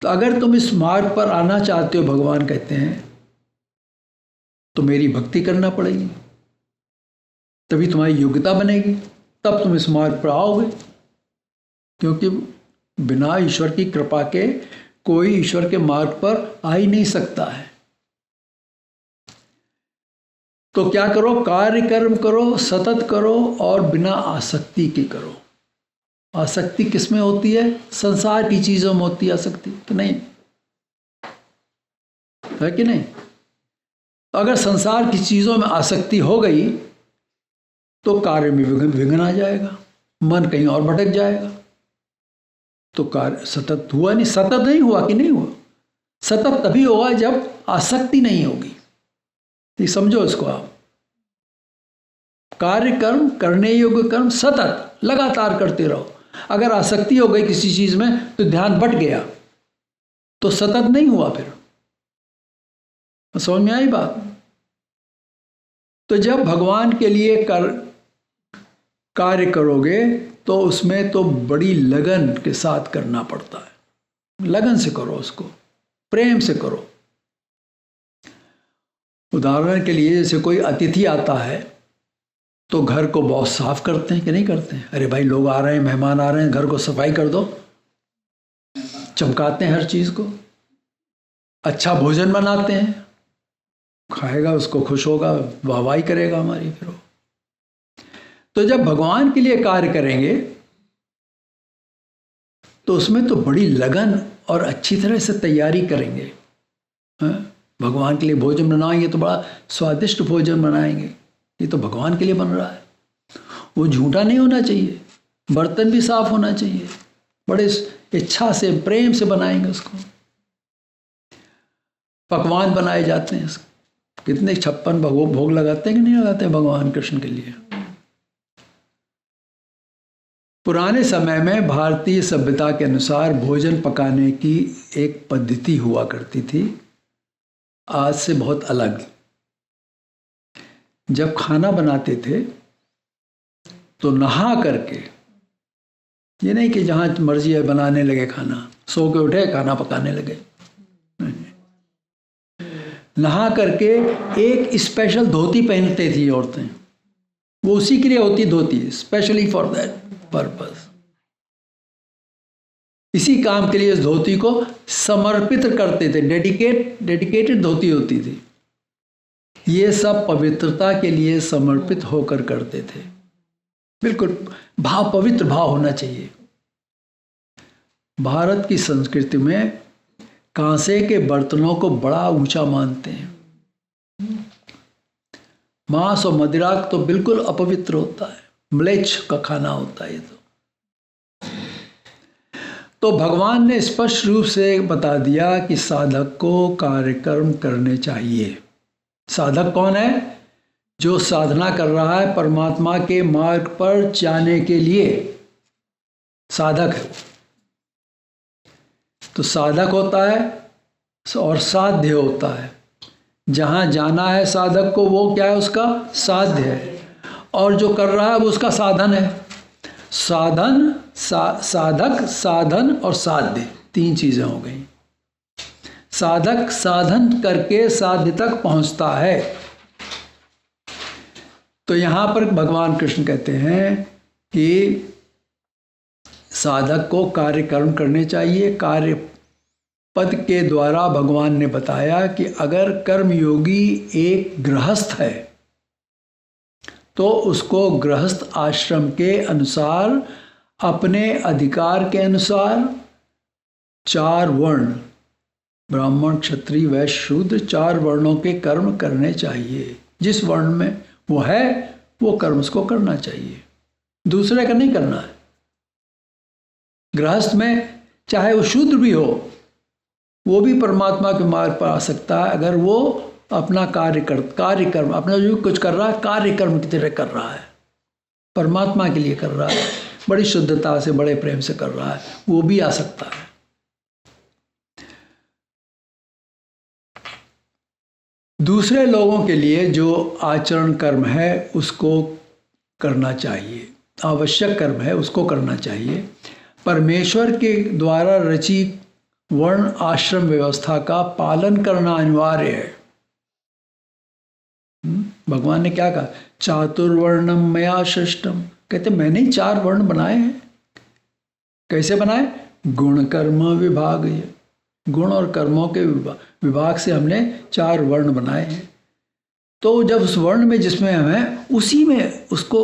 तो अगर तुम इस मार्ग पर आना चाहते हो, भगवान कहते हैं, तो मेरी भक्ति करना पड़ेगी, तभी तुम्हारी योग्यता बनेगी, तब तुम इस मार्ग पर आओगे। क्योंकि बिना ईश्वर की कृपा के कोई ईश्वर के मार्ग पर आ ही नहीं सकता है। तो क्या करो? कार्य कर्म करो, सतत करो और बिना आसक्ति के करो। आसक्ति किसमें होती है? संसार की चीजों में होती है आसक्ति, तो नहीं है कि नहीं? तो अगर संसार की चीजों में आसक्ति हो गई तो कार्य में विघ्न आ जाएगा, मन कहीं और भटक जाएगा, तो कार्य सतत हुआ नहीं। सतत नहीं हुआ कि नहीं हुआ? सतत तभी होगा जब आसक्ति नहीं होगी। ये समझो इसको आप। कार्य कर्म, करने योग्य कर्म सतत लगातार करते रहो। अगर आसक्ति हो गई किसी चीज में तो ध्यान बट गया, तो सतत नहीं हुआ। फिर समझ में आई बात? तो जब भगवान के लिए कार्य करोगे तो उसमें तो बड़ी लगन के साथ करना पड़ता है। लगन से करो, उसको प्रेम से करो। उदाहरण के लिए जैसे कोई अतिथि आता है तो घर को बहुत साफ करते हैं कि नहीं करते हैं? अरे भाई, लोग आ रहे हैं, मेहमान आ रहे हैं, घर को सफाई कर दो, चमकाते हैं हर चीज को। अच्छा भोजन बनाते हैं, खाएगा उसको खुश होगा, वाहवाही करेगा हमारी। फिर तो जब भगवान के लिए कार्य करेंगे तो उसमें तो बड़ी लगन और अच्छी तरह से तैयारी करेंगे। भगवान के लिए भोजन बनाएंगे तो बड़ा स्वादिष्ट भोजन बनाएंगे, ये तो भगवान के लिए बन रहा है। वो झूठा नहीं होना चाहिए, बर्तन भी साफ होना चाहिए, बड़े इच्छा से प्रेम से बनाएंगे उसको। पकवान बनाए जाते हैं, कितने 56 भोग लगाते हैं कि नहीं लगाते हैं भगवान कृष्ण के लिए। पुराने समय में भारतीय सभ्यता के अनुसार भोजन पकाने की एक पद्धति हुआ करती थी, आज से बहुत अलग। जब खाना बनाते थे तो नहा करके, ये नहीं कि जहाँ मर्जी है बनाने लगे खाना, सो के उठे खाना पकाने लगे। नहा करके एक स्पेशल धोती पहनते थी औरतें, वो उसी के लिए होती धोती, स्पेशली फॉर दैट पर्पस। इसी काम के लिए इस धोती को समर्पित करते थे, डेडिकेटेड धोती होती थी। ये सब पवित्रता के लिए समर्पित होकर करते थे। बिल्कुल भाव, पवित्र भाव होना चाहिए। भारत की संस्कृति में कांसे के बर्तनों को बड़ा ऊंचा मानते हैं। मांस और मदिरा तो बिल्कुल अपवित्र होता है, म्लेच्छ का खाना होता है ये तो भगवान ने स्पष्ट रूप से बता दिया कि साधक को कार्यक्रम करने चाहिए। साधक कौन है? जो साधना कर रहा है परमात्मा के मार्ग पर जाने के लिए, साधक है। तो साधक होता है और साध्य होता है। जहाँ जाना है साधक को, वो क्या है? उसका साध्य है। और जो कर रहा है वो उसका साधन है। साधन, साधक, साधन और साध्य, तीन चीजें हो गई। साधक साधन करके साध्य तक पहुंचता है। तो यहां पर भगवान कृष्ण कहते हैं कि साधक को कार्य कर्म करने चाहिए। कार्य पद के द्वारा भगवान ने बताया कि अगर कर्मयोगी एक गृहस्थ है तो उसको गृहस्थ आश्रम के अनुसार, अपने अधिकार के अनुसार 4 वर्ण, ब्राह्मण क्षत्रिय वैश्य शूद्र, 4 वर्णों के कर्म करने चाहिए। जिस वर्ण में वो है वो कर्म उसको करना चाहिए, दूसरे का नहीं करना है। गृहस्थ में चाहे वो शूद्र भी हो, वो भी परमात्मा के मार्ग पर आ सकता है अगर वो अपना कार्यकर्म, अपना जो कुछ कर रहा है कार्यकर्म की तरह कर रहा है, परमात्मा के लिए कर रहा है, बड़ी शुद्धता से बड़े प्रेम से कर रहा है, वो भी आ सकता है। दूसरे लोगों के लिए जो आचरण कर्म है उसको करना चाहिए, आवश्यक कर्म है उसको करना चाहिए। परमेश्वर के द्वारा रची वर्ण आश्रम व्यवस्था का पालन करना अनिवार्य है। भगवान ने क्या कहा? चातुर्वर्णम मया सृष्टम, कहते मैंने ही 4 वर्ण बनाए हैं। कैसे बनाए? गुण कर्म विभाग, गुण और कर्मों के विभाग से हमने 4 वर्ण बनाए हैं। तो जब उस वर्ण में जिसमें हम हैं उसी में उसको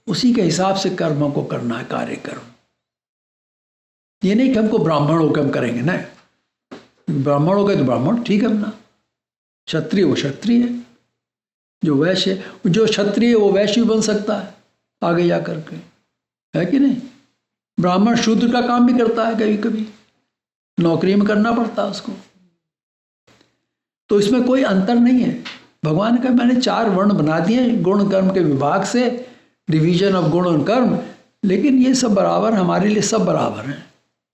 उसी के हिसाब से कर्मों को करना है, कार्य कर्म। ये नहीं कि हमको ब्राह्मण होकर हम करेंगे ना, ब्राह्मण हो गए तो ब्राह्मण ठीक है अपना, क्षत्रिय वो क्षत्रिय है, जो वैश्य जो क्षत्रिय वो वैश्य बन सकता है आगे जा करके, है कि नहीं? ब्राह्मण शूद्र का काम भी करता है, कभी कभी नौकरी में करना पड़ता है उसको। तो इसमें कोई अंतर नहीं है। भगवान ने कहा मैंने 4 वर्ण बना दिए गुण कर्म के विभाग से, डिवीजन ऑफ गुण और कर्म, लेकिन ये सब बराबर, हमारे लिए सब बराबर हैं।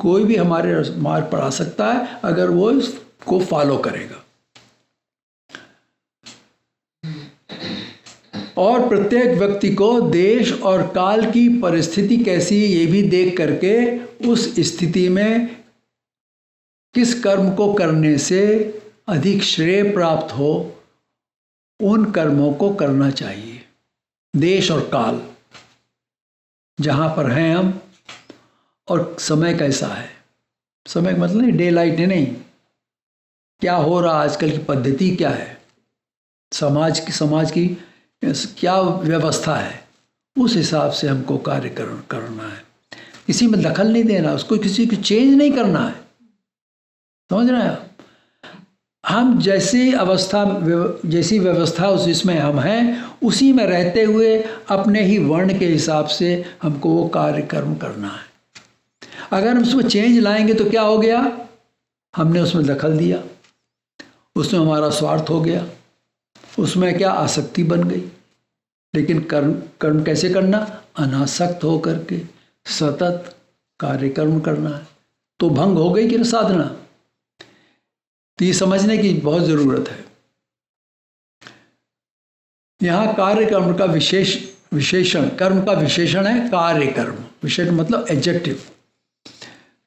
कोई भी हमारे मार्ग पर आ सकता है अगर वो इसको फॉलो करेगा। और प्रत्येक व्यक्ति को देश और काल की परिस्थिति कैसी ये भी देख करके उस स्थिति में किस कर्म को करने से अधिक श्रेय प्राप्त हो उन कर्मों को करना चाहिए। देश और काल जहाँ पर हैं हम, और समय कैसा है, समय का मतलब नहीं डे लाइट है, नहीं, क्या हो रहा आजकल की पद्धति क्या है, समाज की क्या व्यवस्था है, उस हिसाब से हमको कार्य करना है। किसी में दखल नहीं देना, उसको किसी को चेंज नहीं करना है, समझ रहे हैं आप? हम जैसी व्यवस्था उस इसमें हम हैं उसी में रहते हुए अपने ही वर्ण के हिसाब से हमको वो कार्य कर्म करना है। अगर हम उसमें चेंज लाएंगे तो क्या हो गया? हमने उसमें दखल दिया, उसमें हमारा स्वार्थ हो गया, उसमें क्या आसक्ति बन गई। लेकिन कर्म कैसे करना? अनासक्त हो करके सतत कार्यकर्म करना है। तो भंग हो गई कि न साधना? तो ये समझने की बहुत ज़रूरत है। यहाँ कार्यकर्म का विशेषण, कर्म का विशेषण है कार्यकर्म, विशेषण मतलब एडजेक्टिव।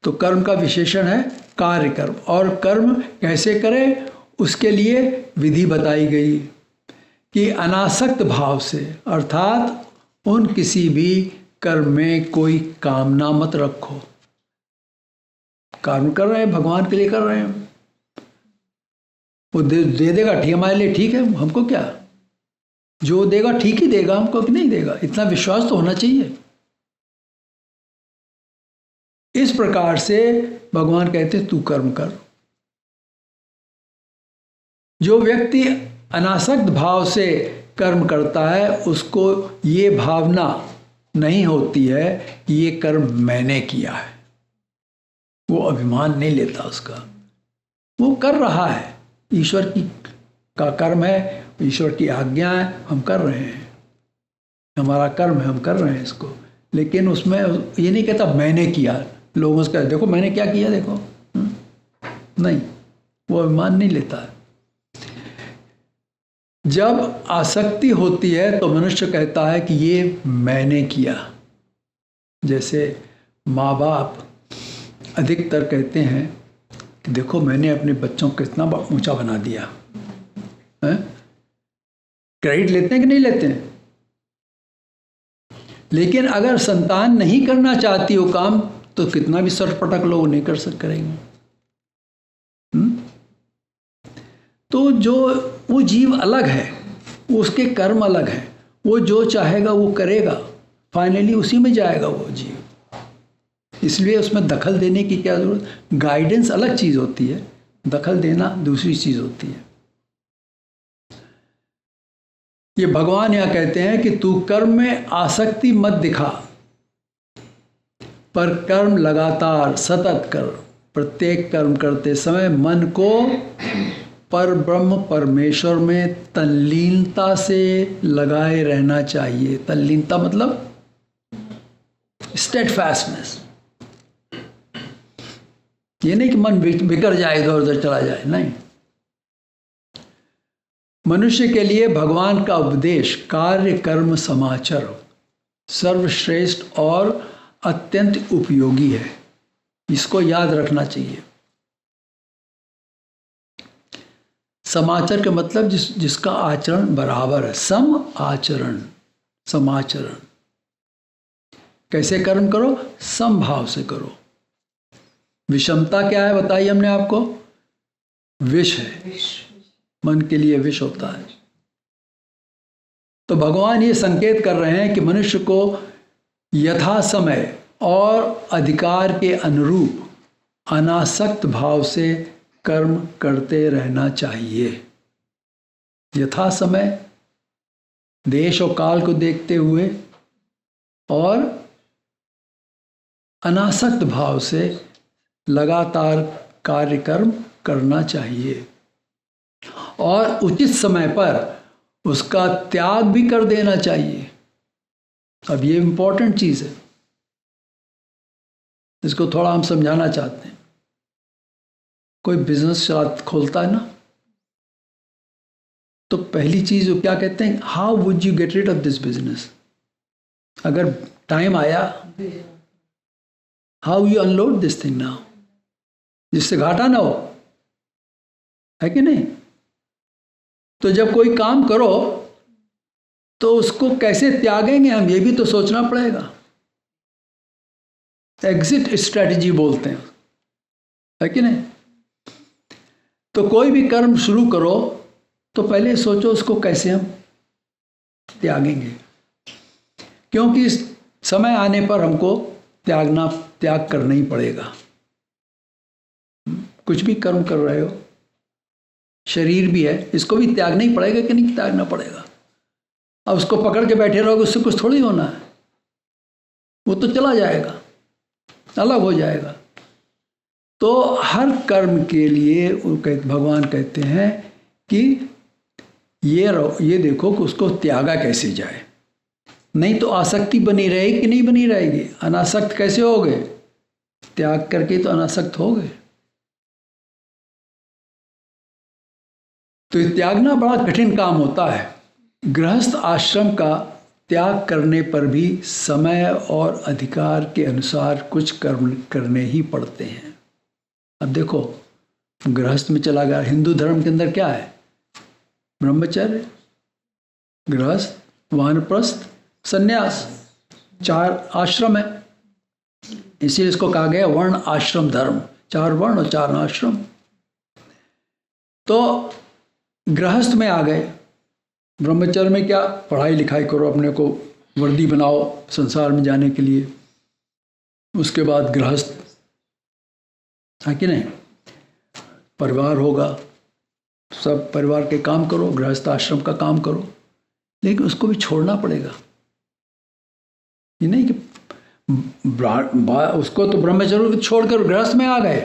तो कर्म का विशेषण है कार्यकर्म, और कर्म कैसे करें उसके लिए विधि बताई गई कि अनासक्त भाव से, अर्थात उन किसी भी कर्म में कोई कामना मत रखो। कर्म कर रहे हैं, भगवान के लिए कर रहे हैं, वो दे देगा ठीक, हमारे लिए ठीक है, हमको क्या, जो देगा ठीक ही देगा, हमको कि नहीं देगा, इतना विश्वास तो होना चाहिए। इस प्रकार से भगवान कहते तू कर्म कर। जो व्यक्ति अनासक्त भाव से कर्म करता है उसको ये भावना नहीं होती है कि ये कर्म मैंने किया है, वो अभिमान नहीं लेता उसका, वो कर रहा है, ईश्वर का कर्म है, ईश्वर की आज्ञा है, हम कर रहे हैं, हमारा कर्म है, हम कर रहे हैं इसको। लेकिन उसमें ये नहीं कहता मैंने किया, लोगों से कहते देखो मैंने क्या किया देखो, नहीं, वो अभिमान नहीं लेता है। जब आसक्ति होती है तो मनुष्य कहता है कि ये मैंने किया। जैसे माँ बाप अधिकतर कहते हैं कि देखो मैंने अपने बच्चों को कितना ऊंचा बना दिया है? क्रेडिट लेते हैं कि नहीं लेते हैं? लेकिन अगर संतान नहीं करना चाहती वो काम तो कितना भी सरपटक लोग नहीं करेंगे। तो जो वो जीव अलग है, उसके कर्म अलग हैं, वो जो चाहेगा वो करेगा, फाइनली उसी में जाएगा वो जीव। इसलिए उसमें दखल देने की क्या जरूरत। गाइडेंस अलग चीज़ होती है, दखल देना दूसरी चीज़ होती है। ये भगवान यहाँ कहते हैं कि तू कर्म में आसक्ति मत दिखा, पर कर्म लगातार सतत कर। प्रत्येक कर्म करते समय मन को पर ब्रह्म परमेश्वर में तल्लीनता से लगाए रहना चाहिए। तल्लीनता मतलब स्टेडफास्टनेस। ये नहीं कि मन बिखर जाए, इधर उधर चला जाए, नहीं। मनुष्य के लिए भगवान का उपदेश कार्य कर्म समाचर सर्वश्रेष्ठ और अत्यंत उपयोगी है। इसको याद रखना चाहिए। समाचर का मतलब जिसका आचरण बराबर है। सम आचरण, समाचरण। कैसे कर्म करो? समभाव से करो। विषमता क्या है बताइए हमने आपको? विष है, मन के लिए विष होता है। तो भगवान ये संकेत कर रहे हैं कि मनुष्य को यथा समय और अधिकार के अनुरूप अनासक्त भाव से कर्म करते रहना चाहिए। यथा समय, देश और काल को देखते हुए, और अनासक्त भाव से लगातार कार्यकर्म करना चाहिए, और उचित समय पर उसका त्याग भी कर देना चाहिए। अब ये इंपॉर्टेंट चीज़ है, इसको थोड़ा हम समझाना चाहते हैं। कोई बिजनेस खोलता है ना, तो पहली चीज़ वो क्या कहते हैं? How would you get rid of this business? अगर टाइम आया, how you unload this thing now, जिससे घाटा ना हो, है कि नहीं? तो जब कोई काम करो तो उसको कैसे त्यागेंगे हम, ये भी तो सोचना पड़ेगा। एग्जिट स्ट्रेटजी बोलते हैं, है कि नहीं? तो कोई भी कर्म शुरू करो तो पहले सोचो उसको कैसे हम त्यागेंगे, क्योंकि समय आने पर हमको त्याग करना ही पड़ेगा। कुछ भी कर्म कर रहे हो, शरीर भी है, इसको भी त्यागना ही पड़ेगा कि नहीं त्यागना पड़ेगा? अब उसको पकड़ के बैठे रहोगे, उससे कुछ थोड़ी होना है, वो तो चला जाएगा, अलग हो जाएगा। तो हर कर्म के लिए भगवान कहते हैं कि ये देखो कि उसको त्यागा कैसे जाए। नहीं तो आसक्ति बनी रहेगी कि नहीं बनी रहेगी? अनासक्त कैसे होगे? त्याग करके तो अनासक्त हो गए। तो ये त्यागना बड़ा कठिन काम होता है। गृहस्थ आश्रम का त्याग करने पर भी समय और अधिकार के अनुसार कुछ कर्म करने ही पड़ते हैं। अब देखो, गृहस्थ में चला गया। हिंदू धर्म के अंदर क्या है? ब्रह्मचर्य, गृहस्थ, वानप्रस्थ, संन्यास, 4 आश्रम है। इसीलिए इसको कहा गया वर्ण आश्रम धर्म, 4 वर्ण और 4 आश्रम। तो गृहस्थ में आ गए। ब्रह्मचर्य में क्या? पढ़ाई लिखाई करो, अपने को वर्दी बनाओ संसार में जाने के लिए। उसके बाद गृहस्थ, है कि नहीं? परिवार होगा, सब परिवार के काम करो, गृहस्थ आश्रम का काम करो, लेकिन उसको भी छोड़ना पड़ेगा। ये नहीं कि उसको तो ब्रह्मचर्य छोड़कर गृहस्थ में आ गए,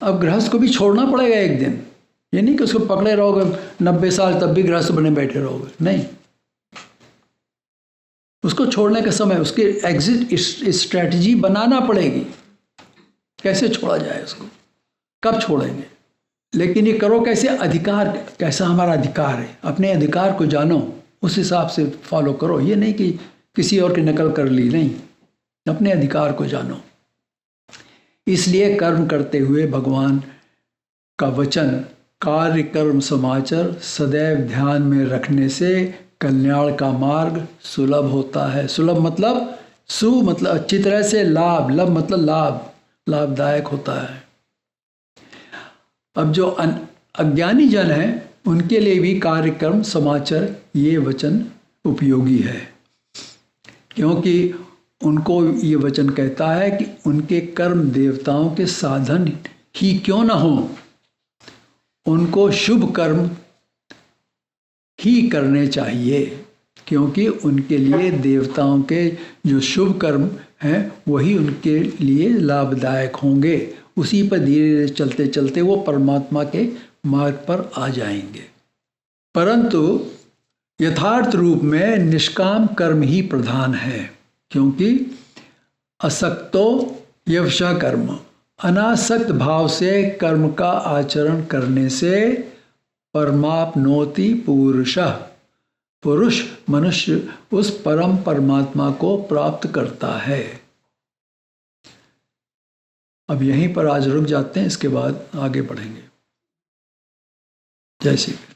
अब गृहस्थ को भी छोड़ना पड़ेगा एक दिन। ये नहीं कि उसको पकड़े रहोगे 90 साल तब भी गृहस्थ बने बैठे रहोगे, नहीं। उसको छोड़ने का समय, उसकी एग्जिट स्ट्रेटजी बनाना पड़ेगी, कैसे छोड़ा जाए उसको, कब छोड़ेंगे। लेकिन ये करो कैसे? अधिकार, कैसा हमारा अधिकार है, अपने अधिकार को जानो, उस हिसाब से फॉलो करो। ये नहीं कि किसी और की नकल कर ली, नहीं, अपने अधिकार को जानो। इसलिए कर्म करते हुए भगवान का वचन कार्य कर्म समाचर सदैव ध्यान में रखने से कल्याण का मार्ग सुलभ होता है। सुलभ मतलब सु मतलब अच्छी तरह से, लाभ, लभ मतलब लाभ, लाभदायक होता है। अब जो अज्ञानी जन हैं उनके लिए भी कार्यक्रम समाचार ये वचन उपयोगी है, क्योंकि उनको ये वचन कहता है कि उनके कर्म देवताओं के साधन ही क्यों न हो, उनको शुभ कर्म ही करने चाहिए, क्योंकि उनके लिए देवताओं के जो शुभ कर्म हैं वही उनके लिए लाभदायक होंगे। उसी पर धीरे धीरे चलते चलते वो परमात्मा के मार्ग पर आ जाएंगे। परंतु यथार्थ रूप में निष्काम कर्म ही प्रधान है, क्योंकि असक्तो यवशः कर्म, अनासक्त भाव से कर्म का आचरण करने से परमाप्नोति पुरुषः, पुरुष मनुष्य उस परम परमात्मा को प्राप्त करता है। अब यहीं पर आज रुक जाते हैं, इसके बाद आगे बढ़ेंगे। जय श्री कृष्ण।